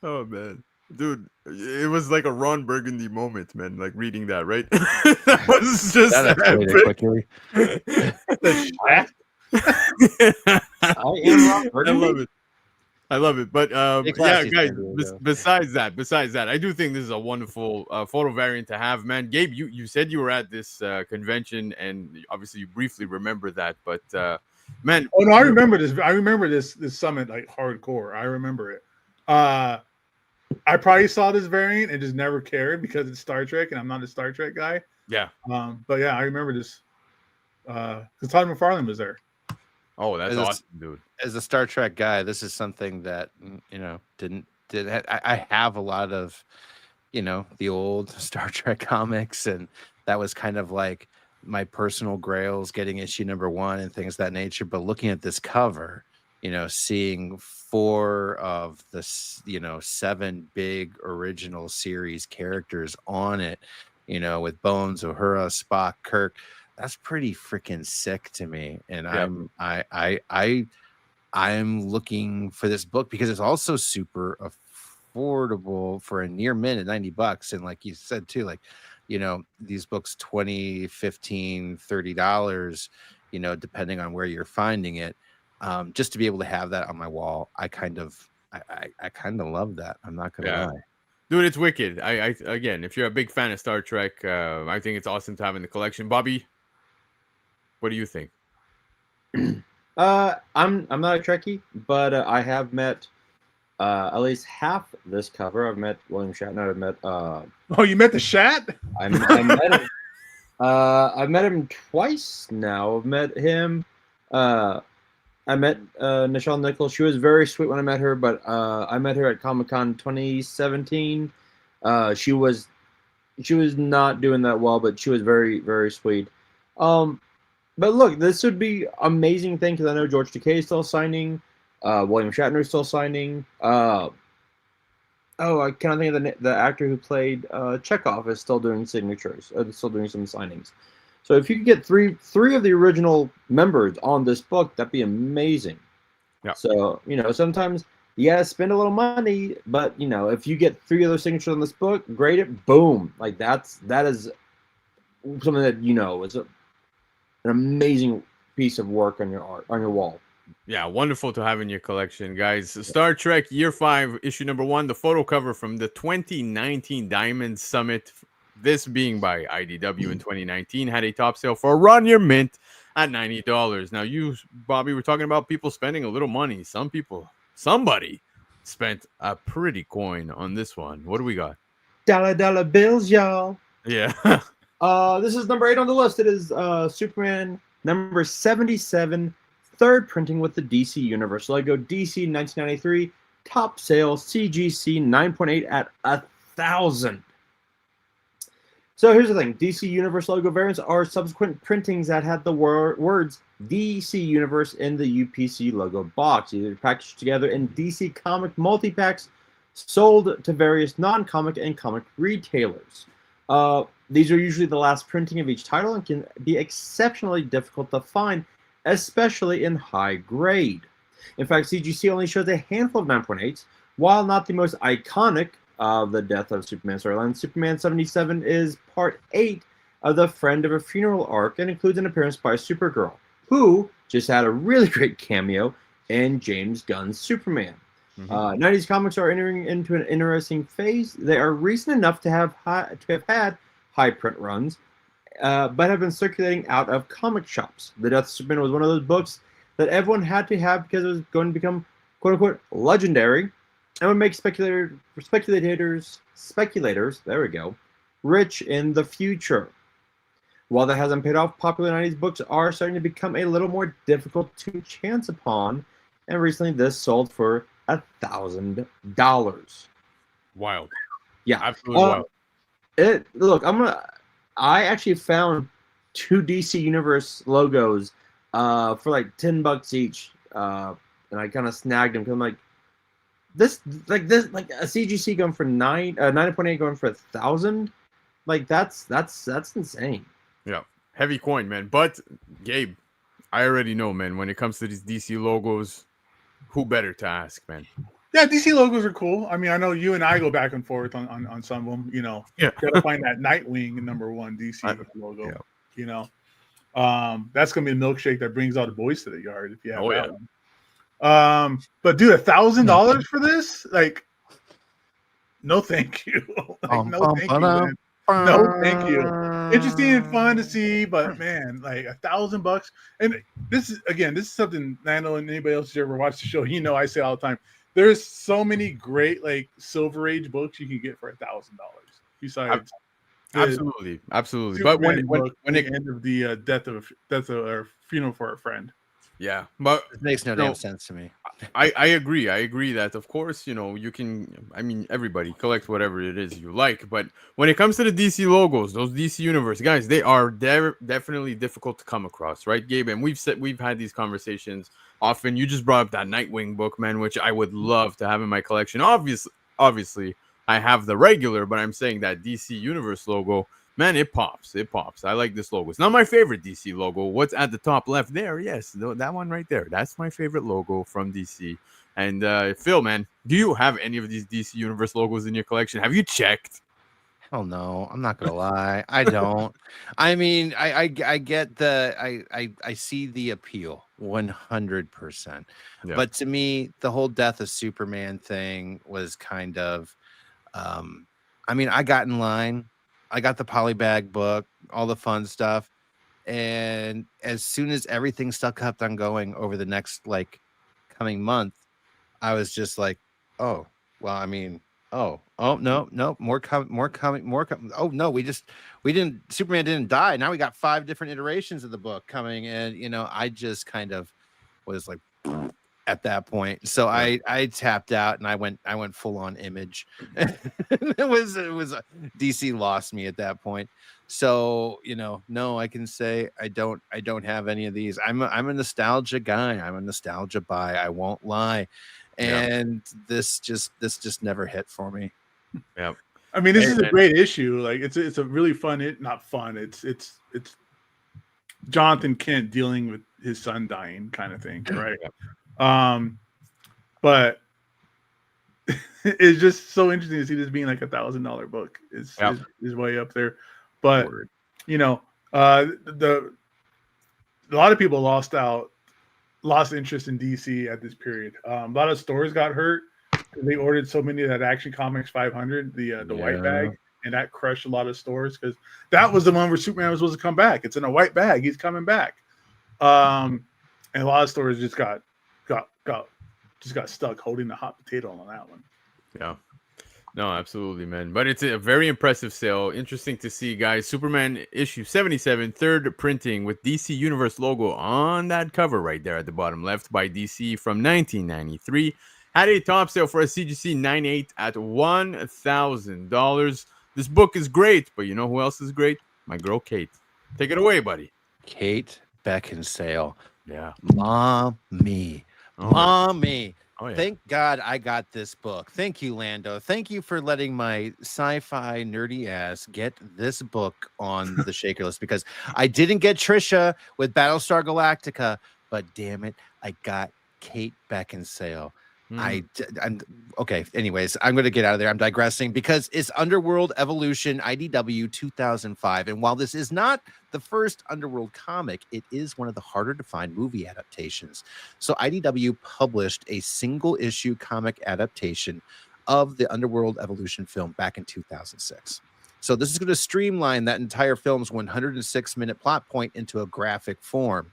Oh man, dude, it was like a Ron Burgundy moment, man. Like reading that, right? That was just That escalated quickly. The Shat? I am Rob I Burgundy. love it. I love it. But Hey, yeah, classy guys, San Diego. besides that, I do think this is a wonderful photo variant to have, man. Gabe, you said you were at this convention, and obviously you briefly remember that, but man, Oh no, I remember this. I remember this summit like hardcore. I remember it. I probably saw this variant and just never cared because it's Star Trek, and I'm not a Star Trek guy. yeah. But yeah, I remember this. Because Todd McFarlane was there. Oh, that's Is this- awesome, dude. As a Star Trek guy, this is something that I have a lot of, the old Star Trek comics, and that was kind of like my personal grails, getting issue number 1 and things of that nature. But looking at this cover, seeing 4 of the 7 big original series characters on it, with Bones, Uhura, Spock, Kirk. That's pretty freaking sick to me, and Yeah. I'm looking for this book because it's also super affordable for a near mint at $90. And like you said too, like, these books $20, $15, $30, depending on where you're finding it. Just to be able to have that on my wall, I kind of love that. I'm not gonna lie. Dude, it's wicked. I again, if you're a big fan of Star Trek, I think it's awesome to have in the collection. Bobby, what do you think? I'm not a Trekkie, but I have met at least half this cover. I've met William Shatner. I've met Oh, you met the Shat? I met him. I've met him twice now. I've met him. I met Nichelle Nichols. She was very sweet when I met her, but I met her at Comic-Con 2017. She was not doing that well, but she was very, very sweet. But look, this would be amazing thing because I know George Takei is still signing. William Shatner is still signing. I can't think of the actor who played Chekhov is still doing signatures. Still doing some signings. So if you could get three of the original members on this book, that'd be amazing. Yeah. So sometimes you gotta spend a little money, but if you get 3 of those signatures on this book, grade it, boom. Like that is something that is an amazing piece of work on your wall. Yeah, wonderful to have in your collection, guys. Star Trek Year 5, issue number 1, the photo cover from the 2019 Diamond Summit. This being by IDW in 2019, had a top sale for a raw near mint at $90. Now, you, Bobby, were talking about people spending a little money. Somebody spent a pretty coin on this one. What do we got? Dollar bills, y'all. Yeah. This is number 8 on the list. It is Superman number 77, third printing with the DC Universe logo. DC 1993, top sale, CGC 9.8 at 1,000. So here's the thing. DC Universe logo variants are subsequent printings that had the words DC Universe in the UPC logo box, either packaged together in DC comic multi-packs sold to various non-comic and comic retailers. These are usually the last printing of each title and can be exceptionally difficult to find, especially in high grade. In fact, CGC only shows a handful of 9.8s, while not the most iconic of the Death of Superman storyline. Superman 77 is part 8 of the Friend of a Funeral arc and includes an appearance by Supergirl, who just had a really great cameo in James Gunn's Superman. 90s comics are entering into an interesting phase. They are recent enough to have had high print runs, but have been circulating out of comic shops. The Death of Superman was one of those books that everyone had to have because it was going to become "quote unquote" legendary and would make speculators, there we go, rich in the future. While that hasn't paid off, popular 90s books are starting to become a little more difficult to chance upon, and recently this sold for $1,000. Wild. Yeah, Absolutely wild. Look, I actually found 2 DC Universe logos for like $10 each, and I kind of snagged them because I'm like, this like a CGC going for 9.8 going for 1,000, like that's insane. Yeah, heavy coin, man. But Gabe, I already know, man. When it comes to these DC logos, who better to ask, man? Yeah, DC logos are cool. I mean, I know you and I go back and forth on some of them. You know, gotta find that Nightwing #1 DC logo. Yeah. You know, that's gonna be a milkshake that brings all the boys to the yard if you have that one. But dude, $1,000 for this? Like, no, thank you. Like, no, thank you, man. No, thank you. Interesting and fun to see, but man, like $1,000. And this is something I know, and anybody else who's ever watched the show, you know, I say all the time. There's so many great like Silver Age books you can get for $1,000. Besides, absolutely. But when it end of the death of or funeral for a friend. Yeah, but it makes no damn sense to me. I agree. I agree that, of course, you know, you can, I mean, everybody collect whatever it is you like. But when it comes to the DC logos, those DC Universe guys, they are definitely difficult to come across, right, Gabe? And we've had these conversations often. You just brought up that Nightwing book, man, which I would love to have in my collection. Obviously, I have the regular, but I'm saying that DC Universe logo, man, it pops. It pops. I like this logo. It's not my favorite DC logo. What's at the top left there? Yes, that one right there. That's my favorite logo from DC. And Phil, man, do you have any of these DC Universe logos in your collection? Have you checked? Hell no, I'm not gonna lie. I don't. I mean, I get I see the appeal 100%. Yeah. But to me, the whole Death of Superman thing was kind of I mean, I got in line. I got the polybag book, all the fun stuff. And as soon as everything kept on going over the next like coming month, I was just like, oh, well, I mean, oh, no, more coming. Oh no, Superman didn't die. Now we got 5 different iterations of the book coming. And, you know, I just kind of was like, at that point, so I tapped out and I went full on Image. it was DC lost me at that point. So, you know, no, I can say I don't have any of these. I'm a nostalgia guy. I'm a nostalgia buy. I won't lie. And this just never hit for me. Yeah. I mean, this is a great issue. Like it's a really fun. Not fun. It's Jonathan Kent dealing with his son dying, kind of thing, right? But it's just so interesting to see this being like $1,000 book. Is way up there. But you know, a lot of people lost interest in DC at this period. A lot of stores got hurt. They ordered so many of that Action Comics 500, the white bag, and that crushed a lot of stores because that was the one where Superman was supposed to come back. It's in a white bag. He's coming back. And a lot of stores just got stuck holding the hot potato on that one. Yeah. No, absolutely, man. But it's a very impressive sale. Interesting to see, guys. Superman issue 77, third printing with DC Universe logo on that cover right there at the bottom left by DC from 1993. Had a top sale for a CGC 98 at $1,000. This book is great, but you know who else is great? My girl, Kate. Take it away, buddy. Kate Beckinsale. Yeah. Mommy. Mommy. Oh, yeah. Thank God I got this book. Thank you, Lando. Thank you for letting my sci-fi nerdy ass get this book on the shaker list because I didn't get Trisha with Battlestar Galactica, but damn it, I got Kate Beckinsale. I'm okay. Anyways, I'm going to get out of there. I'm digressing because it's Underworld Evolution IDW 2005. And while this is not the first Underworld comic, it is one of the harder to find movie adaptations. So IDW published a single issue comic adaptation of the Underworld Evolution film back in 2006. So this is going to streamline that entire film's 106-minute plot point into a graphic form.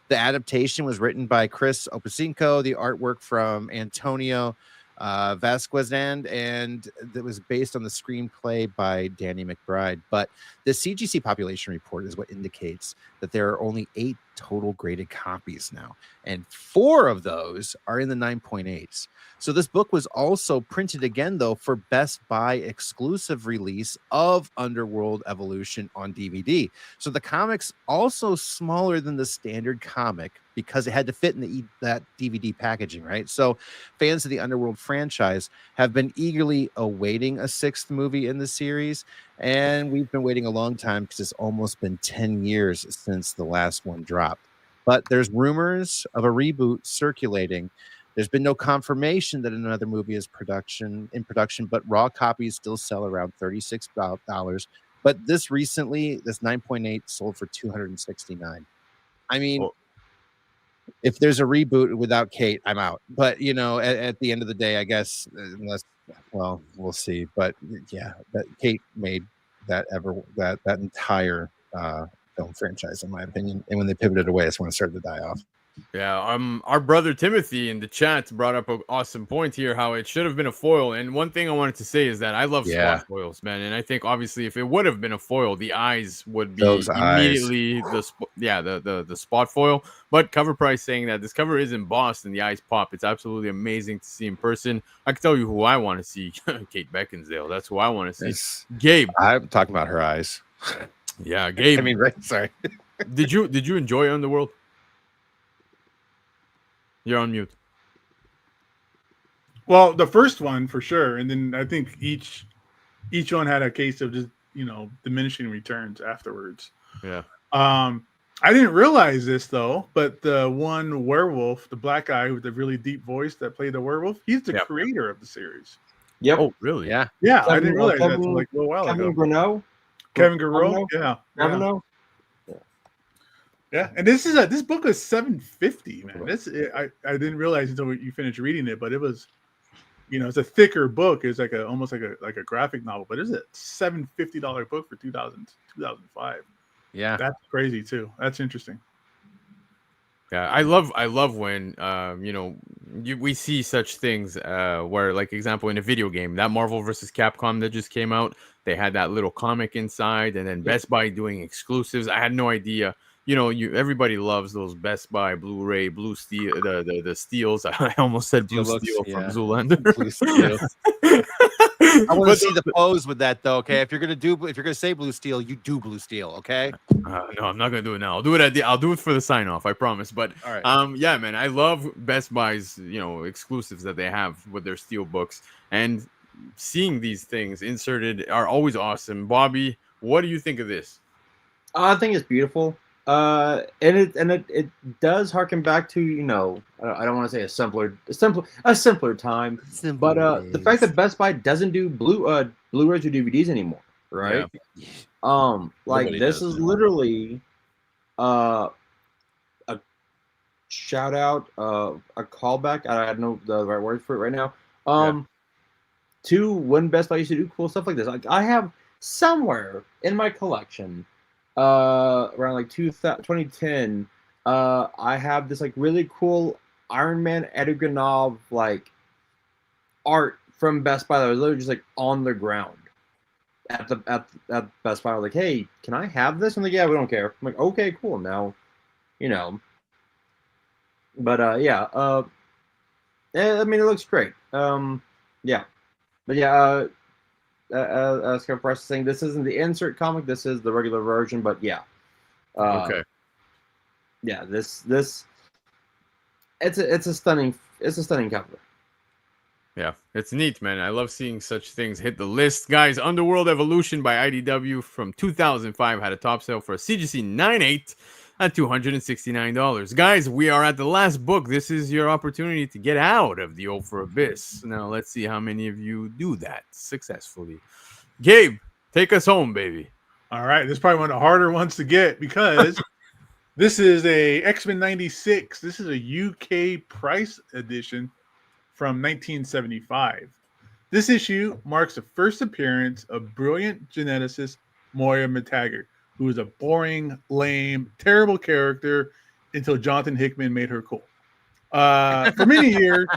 The adaptation was written by Chris Opasinko, the artwork from Antonio Vasquezand, and it was based on the screenplay by Danny McBride. But the CGC population report is what indicates that there are only 8 total graded copies now, and 4 of those are in the 9.8s. So this book was also printed again, though, for Best Buy exclusive release of Underworld Evolution on DVD. So the comic's also smaller than the standard comic because it had to fit in that DVD packaging, right? So fans of the Underworld franchise have been eagerly awaiting a 6th movie in the series, and we've been waiting a long time because it's almost been 10 years since the last one dropped. But there's rumors of a reboot circulating. There's been no confirmation that another movie is in production, but raw copies still sell around $36. But this 9.8 sold for $269. I mean, if there's a reboot without Kate, I'm out. But at the end of the day, I guess, we'll see. But yeah, that Kate made that entire film franchise, in my opinion. And when they pivoted away, that's when it started to die off. Yeah, our brother Timothy in the chat brought up an awesome point here, how it should have been a foil. And one thing I wanted to say is that I love spot foils, man. And I think obviously if it would have been a foil, the eyes would be immediately the spot foil. But Cover Price saying that this cover is embossed and the eyes pop. It's absolutely amazing to see in person. I can tell you who I want to see. Kate Beckinsale. That's who I want to see. Gabe. I'm talking about her eyes. Yeah, Gabe. I mean, right? Sorry. Did you enjoy Underworld? You're on mute. Well, the first one for sure, and then I think each one had a case of just diminishing returns afterwards. Yeah. I didn't realize this though, but the one werewolf, the black guy with the really deep voice that played the werewolf, he's the creator of the series. Yep. Oh, really? Yeah. Yeah, I didn't realize that until like a little while ago. Kevin Garneau. Yeah. Garneau. Yeah, and this book was $7.50, man. I didn't realize until you finished reading it, but it was, it's a thicker book. It's like almost like a graphic novel, but it's a $750 book for 2005. Yeah, that's crazy too. That's interesting. Yeah, I love when we see such things where, like, example, in a video game, that Marvel vs. Capcom that just came out, they had that little comic inside, and then Best Buy doing exclusives. I had no idea. Everybody loves those Best Buy Blu-ray, Blue Steel, the steels. I almost said Blue Steel from Zoolander. Blue Steel. I want to see the pose with that, though. Okay, if you're gonna say Blue Steel, you do Blue Steel. Okay. No, I'm not gonna do it now. I'll do it for the sign off. I promise. But all right. Yeah, man, I love Best Buy's exclusives that they have with their steel books, and seeing these things inserted are always awesome. Bobby, what do you think of this? I think it's beautiful. And it does harken back to I don't want to say a simpler time, but the fact that Best Buy doesn't do Blu-rays or DVDs anymore, right? Yeah. Like this is literally a shout out, a callback. I don't know the right word for it right now. To when Best Buy used to do cool stuff like this. Like I have somewhere in my collection. Around like 2010, I have this like really cool Iron Man Edgar like art from Best Buy that was literally just like on the ground at Best Buy. I was like, hey, can I have this? I'm like, yeah, we don't care. I'm like, okay, cool. Now, But I mean, it looks great. Yeah, but yeah. As Press is saying, this isn't the insert comic. This is the regular version. But yeah, okay, yeah. This it's a stunning cover. Yeah, it's neat, man. I love seeing such things hit the list, guys. Underworld Evolution by IDW from 2005 had a top sale for a CGC 9.8 at $269. Guys, we are at the last book. This is your opportunity to get out of the Ultra Abyss. Now, let's see how many of you do that successfully. Gabe, take us home, baby. All right. This is probably one of the harder ones to get because this is a X-Men 96. This is a UK price edition from 1975. This issue marks the first appearance of brilliant geneticist Moira McTaggart, who was a boring, lame, terrible character until Jonathan Hickman made her cool. For many years,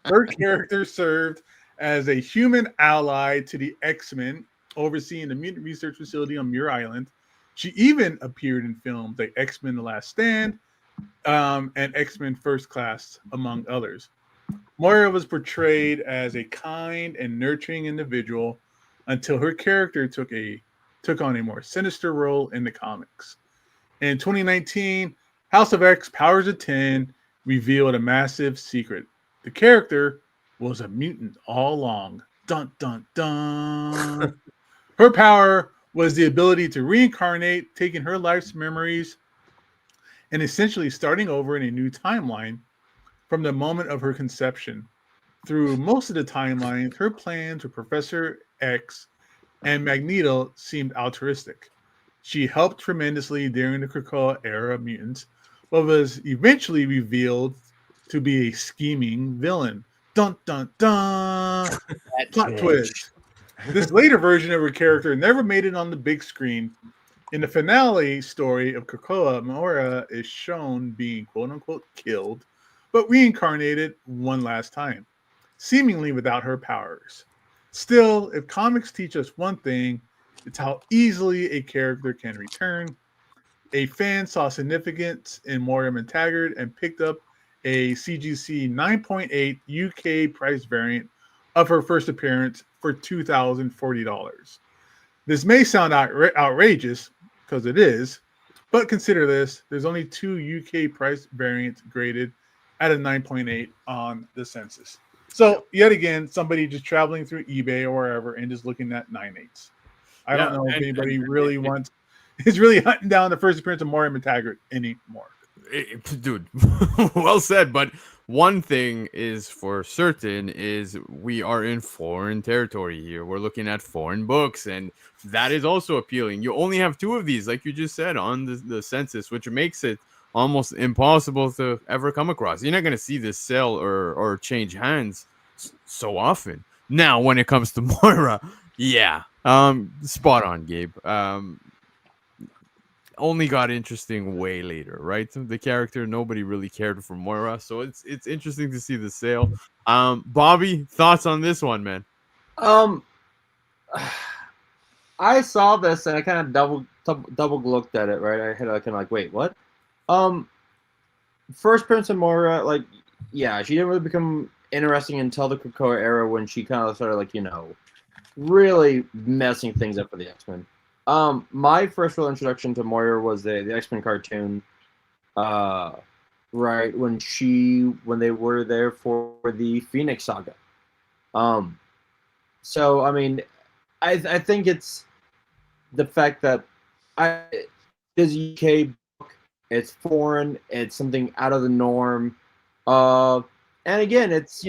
her character served as a human ally to the X-Men, overseeing the mutant research facility on Muir Island. She even appeared in films like X-Men The Last Stand and X-Men First Class, among others. Moira was portrayed as a kind and nurturing individual until her character took on a more sinister role in the comics. In 2019, House of X Powers of 10 revealed a massive secret. The character was a mutant all along. Dun dun dun. Her power was the ability to reincarnate, taking her life's memories and essentially starting over in a new timeline from the moment of her conception. Through most of the timeline, her plans with Professor X and Magneto seemed altruistic. She helped tremendously during the Krakoa era of mutants, but was eventually revealed to be a scheming villain. Dun dun dun! Plot twist. This later version of her character never made it on the big screen. In the finale story of Krakoa, Moira is shown being quote unquote killed, but reincarnated one last time, seemingly without her powers. Still, if comics teach us one thing, it's how easily a character can return. A fan saw significance in Moira McTaggart and picked up a CGC 9.8 UK price variant of her first appearance for $2,040. This may sound outrageous, because it is, but consider this. There's only 2 UK price variants graded at a 9.8 on the census. So, yet again, somebody just traveling through eBay or wherever and just looking at 9.8s. I don't know if anybody really is really hunting down the first appearance of Moira McTaggart anymore. Dude, well said. But one thing is for certain is we are in foreign territory here. We're looking at foreign books, and that is also appealing. You only have 2 of these, like you just said, on the census, which makes it almost impossible to ever come across. You're not going to see this sell or change hands so often. Now, when it comes to Moira, yeah, spot on, Gabe. Only got interesting way later, right? The character, nobody really cared for Moira, so it's interesting to see the sale. Bobby, thoughts on this one, man? I saw this and I kind of double looked at it, right? I had kind of like, wait, what? First appearance of Moira, like, yeah, she didn't really become interesting until the Krakoa era when she kind of started, like, really messing things up for the X-Men. My first real introduction to Moira was the X-Men cartoon, right, when they were there for the Phoenix Saga. So, I mean, I think it's the fact that this UK book, it's foreign, it's something out of the norm, and again, it's,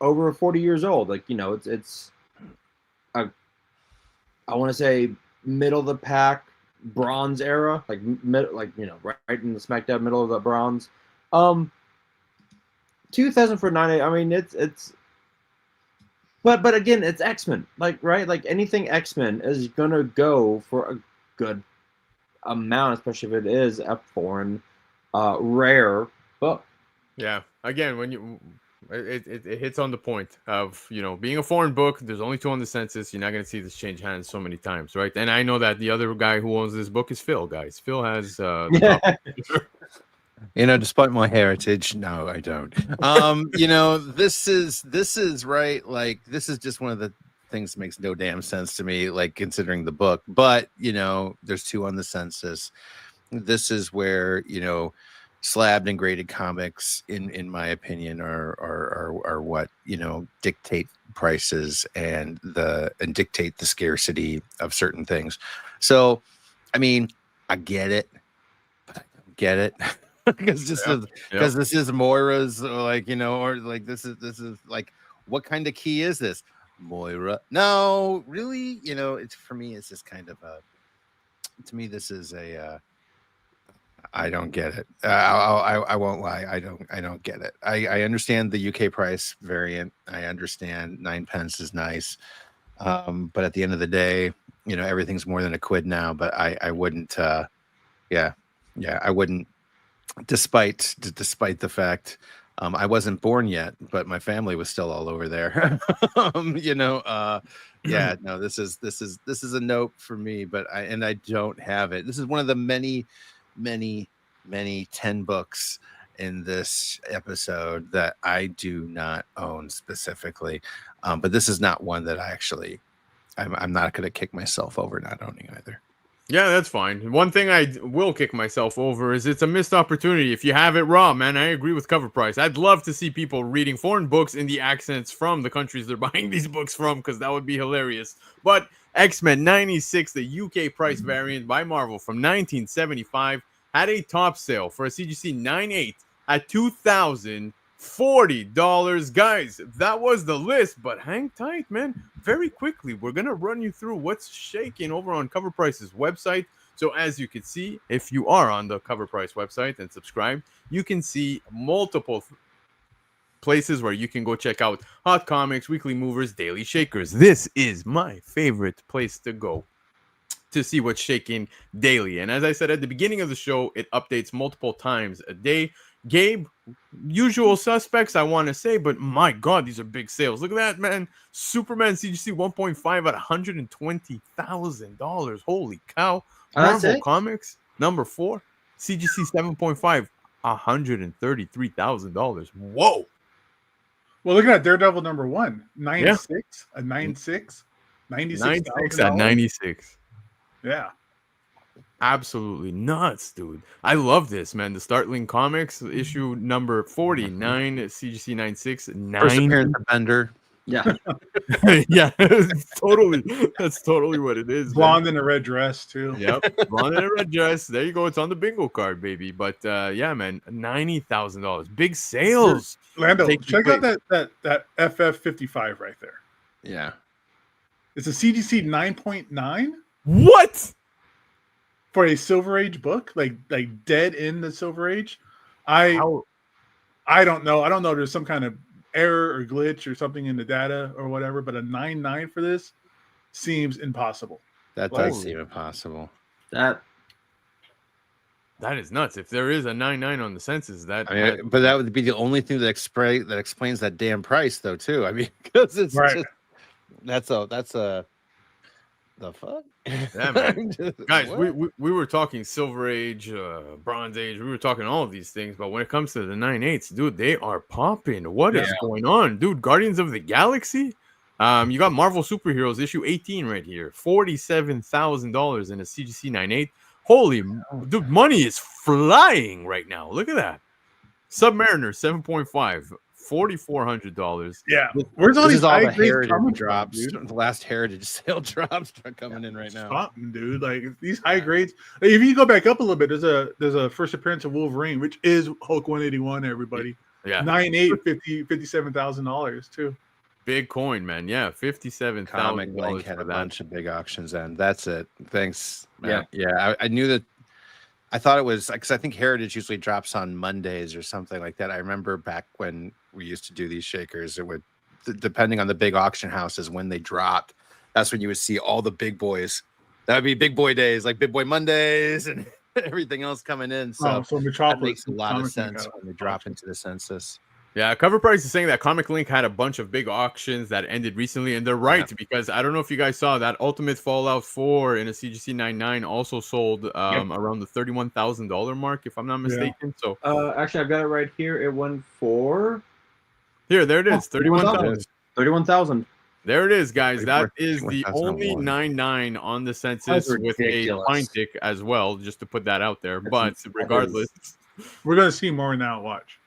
over 40 years old. Like, it's I want to say middle of the pack bronze era, like right in the smack dab middle of the bronze. 2000 for 9. I mean, it's but again, it's X-Men, like, right, like anything X-Men is gonna go for a good amount, especially if it is a foreign rare book. Yeah, again, when it hits on the point of, being a foreign book, there's only 2 on the census. You're not going to see this change hands so many times, right? And I know that the other guy who owns this book is Phil, guys. Phil has the despite my heritage, no, I don't. This is right. Like, this is just one of the things that makes no damn sense to me, like, considering the book. But, there's 2 on the census. This is where, slabbed and graded comics, in my opinion, are what dictate prices and dictate the scarcity of certain things. So, I mean, I get it, but I don't get it because this is Moira's, like, or like this is like, what kind of key is this, Moira? No, really, it's, for me, it's just kind of to me, this is I don't get it. I won't lie. I don't get it. I understand the UK price variant. I understand 9p is nice. But at the end of the day, everything's more than £1 now. But I wouldn't. Yeah, I wouldn't. Despite the fact I wasn't born yet, but my family was still all over there. Yeah, no, this is a note for me, but I don't have it. This is one of the many 10 books in this episode that I do not own specifically. But this is not one that I'm not going to kick myself over not owning either. Yeah, that's fine. One thing I will kick myself over is it's a missed opportunity. If you have it raw, man, I agree with Cover Price. I'd love to see people reading foreign books in the accents from the countries they're buying these books from, because that would be hilarious. But X-Men 96, the UK price variant by Marvel from 1975, had a top sale for a CGC 9.8 at $2,040. Guys, that was the list, but hang tight, man. Very quickly, we're going to run you through what's shaking over on Cover Price's website. So as you can see, if you are on the Cover Price website and subscribe, you can see multiple places where you can go check out hot comics, weekly movers, daily shakers. This is my favorite place to go to see what's shaking daily. And as I said at the beginning of the show, it updates multiple times a day. Gabe, usual suspects, I want to say, but my God, these are big sales. Look at that, man. Superman CGC 1.5 at $120,000. Holy cow. Marvel Comics, number 4, CGC 7.5, $133,000. Whoa. Well, look at that. Daredevil number 1, 96, a 96, 96 at 96. Yeah. Absolutely nuts, dude. I love this, man. The Startling Comics issue number 49, CGC 96, 9. First appearance of Bender. Yeah. Yeah, totally. That's totally what it is. Blonde in a red dress, too. Yep, blonde in a red dress. There you go. It's on the bingo card, baby. But yeah, man, $90,000. Big sales. Lando, check out that FF55 right there. Yeah. It's a CGC 9.9. What? For a Silver Age book, like dead in the Silver Age. I don't know. I don't know. There's some kind of error or glitch or something in the data or whatever, but a 9.9 for this seems impossible. That does seem impossible. That is nuts. If there is a 9.9 on the census, but that would be the only thing that explains that damn price, though, too. I mean, because it's right. That's a the fuck? Yeah, man. Guys, we were talking Silver Age, Bronze Age. We were talking all of these things, but when it comes to the 9.8s, dude, they are popping. What is going on, dude? Guardians of the Galaxy. You got Marvel Superheroes issue 18 right here, $47,000 in a CGC 9.8. Holy, dude, money is flying right now. Look at that. Submariner 7.5. $4,400. Yeah, where's all these all the Heritage drops? Dude? The last Heritage sale drops are coming in right now. Something, dude. Like these high grades. Like, if you go back up a little bit, there's a first appearance of Wolverine, which is Hulk 181. Everybody, yeah, 9.8, $57,000 too. Big coin, man. Yeah, $57,000. Comic Link had a bunch of big auctions, and that's it. Thanks. Yeah. I knew that. I thought it was because I think Heritage usually drops on Mondays or something like that. I remember back when we used to do these shakers, it would, depending on the big auction houses, when they dropped, that's when you would see all the big boys. That would be big boy days, like Big Boy Mondays and everything else coming in. So that makes a lot of sense when they drop into the census. Yeah, Cover Price is saying that Comic Link had a bunch of big auctions that ended recently, and they're right, because I don't know if you guys saw that Ultimate Fallout 4 in a CGC 9.9 also sold around the $31,000 mark, if I'm not mistaken. So actually, I've got it right here. It went for there it is, 31,000. 31,000. There it is, guys. That is the only 9.9 on the census with a fine tick as well, just to put that out there. But regardless, we're gonna see more now. Watch.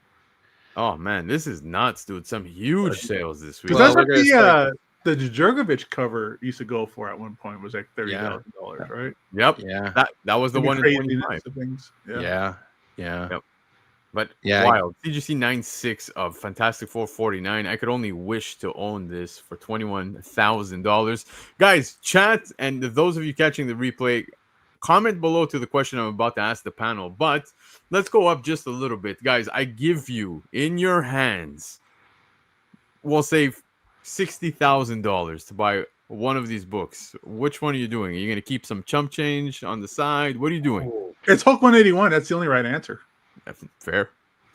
Oh man, this is nuts, dude! Some huge sales this week. That's what the Djurgovic cover used to go for at one point. Was like $30,000, right? Yep. Yeah. That was the one in 25. Things. Yeah. Yep. But wild. CGC 9.6 of Fantastic Four 49. I could only wish to own this for $21,000. Guys, chat, and those of you catching the replay, comment below to the question I'm about to ask the panel. But let's go up just a little bit, guys. I give you in your hands, we'll say $60,000 to buy one of these books. Which one are you doing? Are you going to keep some chump change on the side? What are you doing? It's Hulk 181. That's the only right answer. Fair.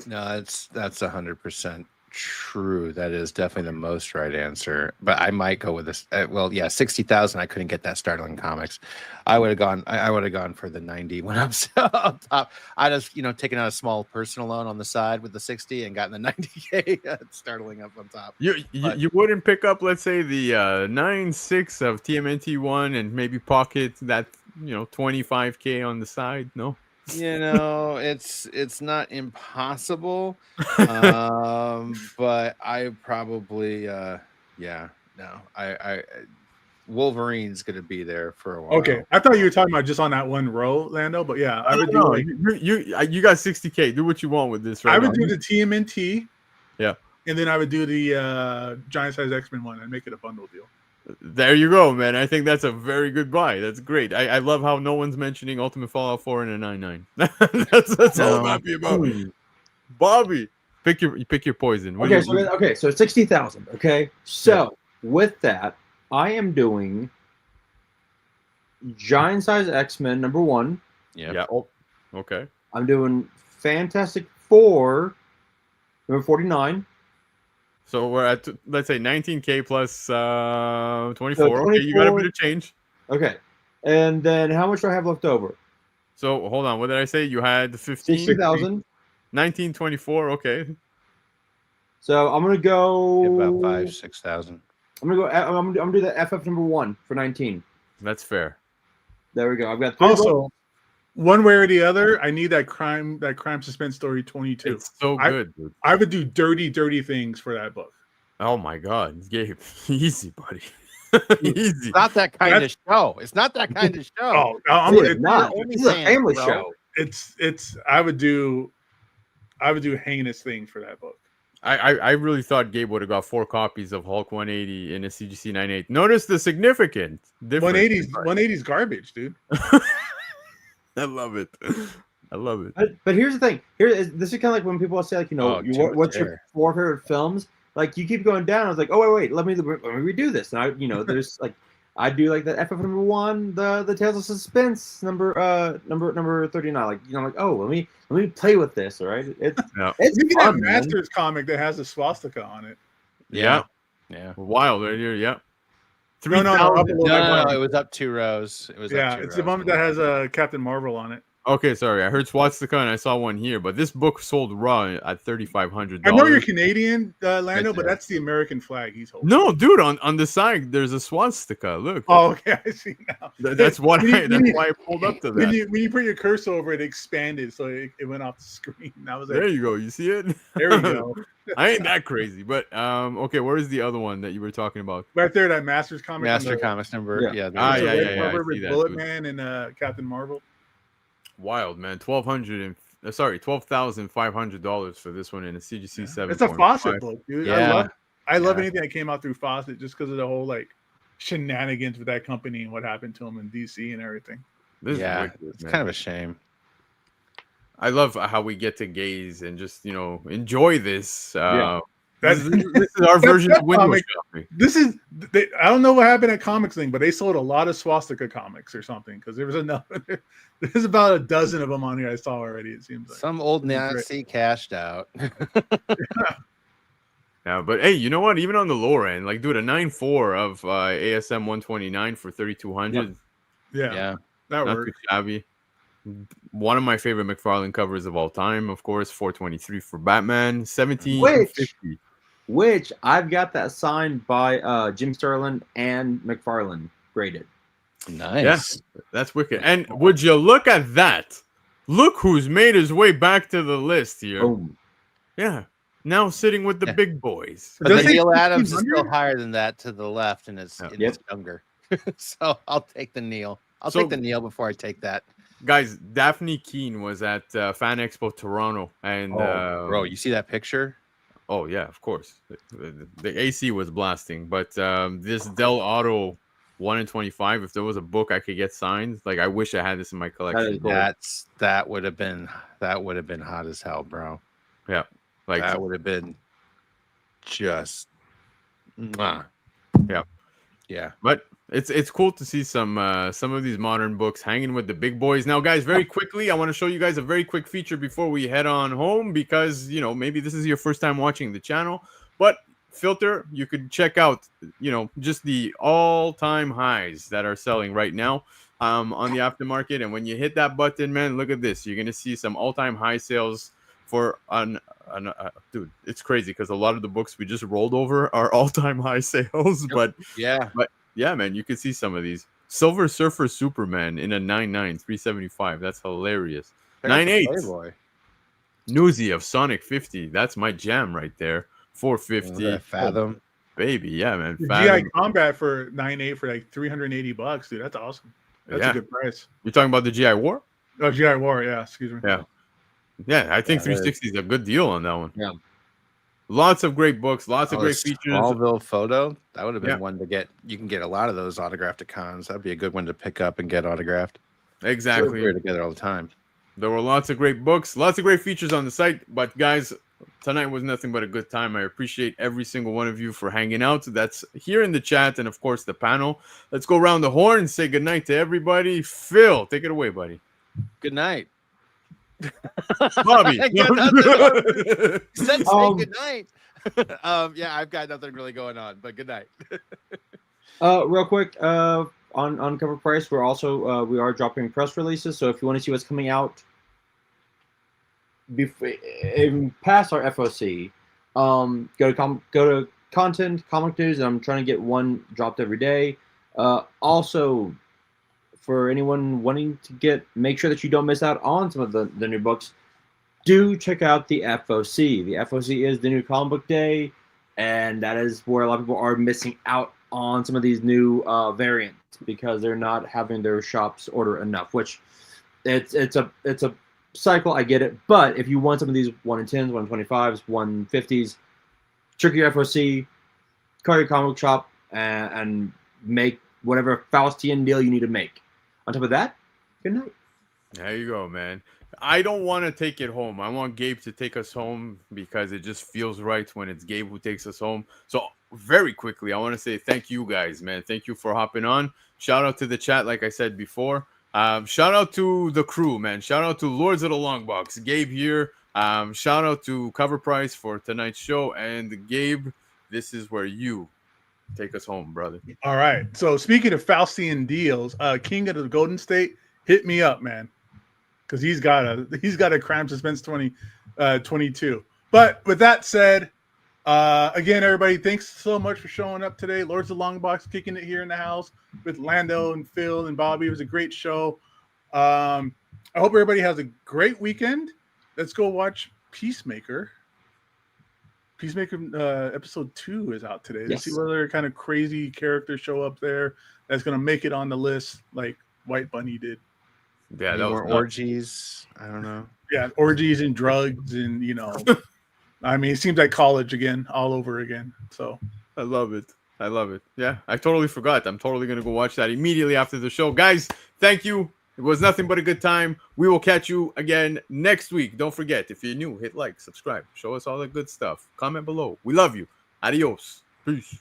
No, that's 100% true. That is definitely the most right answer. But I might go with this. Well, yeah, 60,000. I couldn't get that Startling Comics. I would have gone. I would have gone for the 90 when I'm up top. I just taken out a small personal loan on the side with the 60 and gotten the 90K Startling up on top. You wouldn't pick up, let's say, the 9.6 of TMNT one and maybe pocket that 25K on the side. No. It's not impossible, but I probably I Wolverine's gonna be there for a while. Okay, I thought you were talking about just on that one row, Lando. But yeah, I would No, do you got 60K. Do what you want with this. Right, I would do the TMNT. Yeah, and then I would do the Giant Size X-Men one and make it a bundle deal. There you go, man. I think that's a very good buy. That's great. I love how no one's mentioning Ultimate Fallout 4 and a 9.9. that's all I'm happy about. Bobby, pick your poison. Okay, so 60,000. Okay, so with that, I am doing Giant Size X-Men #1. Yeah. Oh, okay. I'm doing Fantastic Four #49. So we're at, let's say, 19K plus 24. So 24. Okay, you got a bit of change. Okay. And then how much do I have left over? So hold on. What did I say? You had 15? 60,000. 1924. Okay. So I'm going to go... About 5,000-6,000. I'm gonna do the FF #1 for 19. That's fair. There we go. I've got 3 Also, books. one way or the other, I need that crime suspense story 22. It's so good, dude. I would do dirty things for that book. Oh my God, Gabe, easy, buddy. Easy. It's not that kind of show. It's not that kind of show. It's not. It's a family show. It's. I would do heinous things for that book. I really thought Gabe would have got 4 copies of Hulk 180 in a CGC 98. Notice the significant difference. 180's garbage, dude. I love it. I love it. But here's the thing. This is kind of like when people say, like, what's your 4 favorite films? Like, you keep going down. I was like, oh wait, let me redo this. And there's like, I do like the FF #1, the Tales of Suspense number 39. Like, like, oh, let me play with this. All right, it's you can have fun, Masters comic that has a swastika on it. Yeah. Wild right here. Yeah. 3,000. No, it was up 2 rows. It was it's the one that has a Captain Marvel on it. Okay, sorry. I heard swastika and I saw one here, but this book sold raw at $3,500. I know you're Canadian, Lando, but that's the American flag he's holding. No, dude, on the side there's a swastika. Look. Oh, okay, I see now. That's why I pulled up to that. When you put your cursor over it, expanded, so it went off the screen. That was there. You go. You see it? There you go. I ain't that crazy, but okay. Where is the other one that you were talking about? Right there, that Masters comic. Comics number. Yeah. With Bullet Man and Captain Marvel. Wild, man. $12,500 for this one in a CGC 7. It's a Fawcett book, dude. Yeah. I love anything that came out through Fawcett just because of the whole like shenanigans with that company and what happened to them in DC and everything. It's kind of a shame. I love how we get to gaze and just enjoy this. This is our version of window shopping. I don't know what happened at Comics Thing, but they sold a lot of swastika comics or something because there was there's about a dozen of them on here I saw already. It seems like some old Nazi cashed out. Yeah, but hey, you know what? Even on the lower end, like dude, a 9.4 of ASM 129 for 3,200. Yeah, that not works. too shabby. One of my favorite McFarlane covers of all time, of course, 423 for Batman, 1750. Which I've got that signed by Jim Sterling and McFarlane graded. Nice. Yes, that's wicked. And would you look at that? Look who's made his way back to the list here. Boom. Yeah. Now sitting with the big boys. But Neil Adams is still higher than that to the left, and it's younger. So I'll take the Neil. I'll take the Neil before I take that. Guys, Daphne Keane was at Fan Expo Toronto, and bro, you see that picture? Oh yeah, of course. The AC was blasting, but this Del Auto 1 in 25. If there was a book I could get signed, like I wish I had this in my collection. That would have been hot as hell, bro. Yeah, like that would have been just. Yeah. But it's cool to see some of these modern books hanging with the big boys. Now, guys, very quickly, I want to show you guys a very quick feature before we head on home, because maybe this is your first time watching the channel, but Filter, you could check out just the all-time highs that are selling right now on the aftermarket. And when you hit that button, man, look at this. You're gonna see some all-time high sales for dude, it's crazy because a lot of the books we just rolled over are all-time high sales. But yeah, man, you can see some of these. Silver Surfer Superman in a 9.9 375. That's hilarious. 9.8 Newsy of Sonic 50. That's my jam right there. 450. Fathom. Oh, baby, yeah, man. GI Combat for 9.8 for like $380, dude. That's awesome. That's a good price. You're talking about the GI War? Oh, GI War, yeah. Excuse me. Yeah, I think 360 is a good deal on that one. Yeah. Lots of great books, lots of great features. Smallville photo. That would have been one to get. You can get a lot of those autographed at cons. That'd be a good one to pick up and get autographed. Exactly. We're together all the time. There were lots of great books, lots of great features on the site. But guys, tonight was nothing but a good time. I appreciate every single one of you for hanging out. That's here in the chat and, of course, the panel. Let's go around the horn and say goodnight to everybody. Phil, take it away, buddy. Good night. Bobby. Said say good night. Yeah, I've got nothing really going on, but good night. Real quick, on Cover Price, we're also we are dropping press releases. So if you want to see what's coming out past our FOC, go to content, comic news, and I'm trying to get one dropped every day. Also, for anyone wanting to make sure that you don't miss out on some of the new books, do check out the FOC. The FOC is the new comic book day, and that is where a lot of people are missing out on some of these new variants because they're not having their shops order enough, which it's a cycle. I get it. But if you want some of these 1 in 10s, 1 in 25s, 150s, check your FOC, call your comic book shop, and make whatever Faustian deal you need to make. On top of that, good night. There you go, man. I don't want to take it home. I want Gabe to take us home because it just feels right when it's Gabe who takes us home. So very quickly, I want to say thank you guys, man. Thank you for hopping on. Shout out to the chat, like I said before. Shout out to the crew, man. Shout out to Lords of the Long Box, Gabe here. Shout out to Cover Price for tonight's show. And Gabe, this is where you take us home, brother. All right. So speaking of Faustian deals, King of the Golden State, hit me up, man, because he's got a Crime Suspense 2022. But with that said, again, everybody, thanks so much for showing up today. Lords of the Long Box kicking it here in the house with Lando and Phil and Bobby. It was a great show. I hope everybody has a great weekend. Let's go watch Peacemaker. Episode 2 is out today. Let's see what other kind of crazy characters show up there that's going to make it on the list like White Bunny did. Yeah, that was orgies. I don't know. Yeah, orgies and drugs and, I mean, it seems like college again, all over again. So I love it. Yeah, I totally forgot. I'm totally going to go watch that immediately after the show. Guys, thank you. It was nothing but a good time. We will catch you again next week. Don't forget, if you're new, hit like, subscribe, show us all the good stuff. Comment below. We love you. Adios. Peace.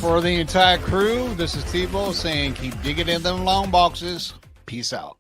For the entire crew, this is Tebow saying keep digging in them long boxes. Peace out.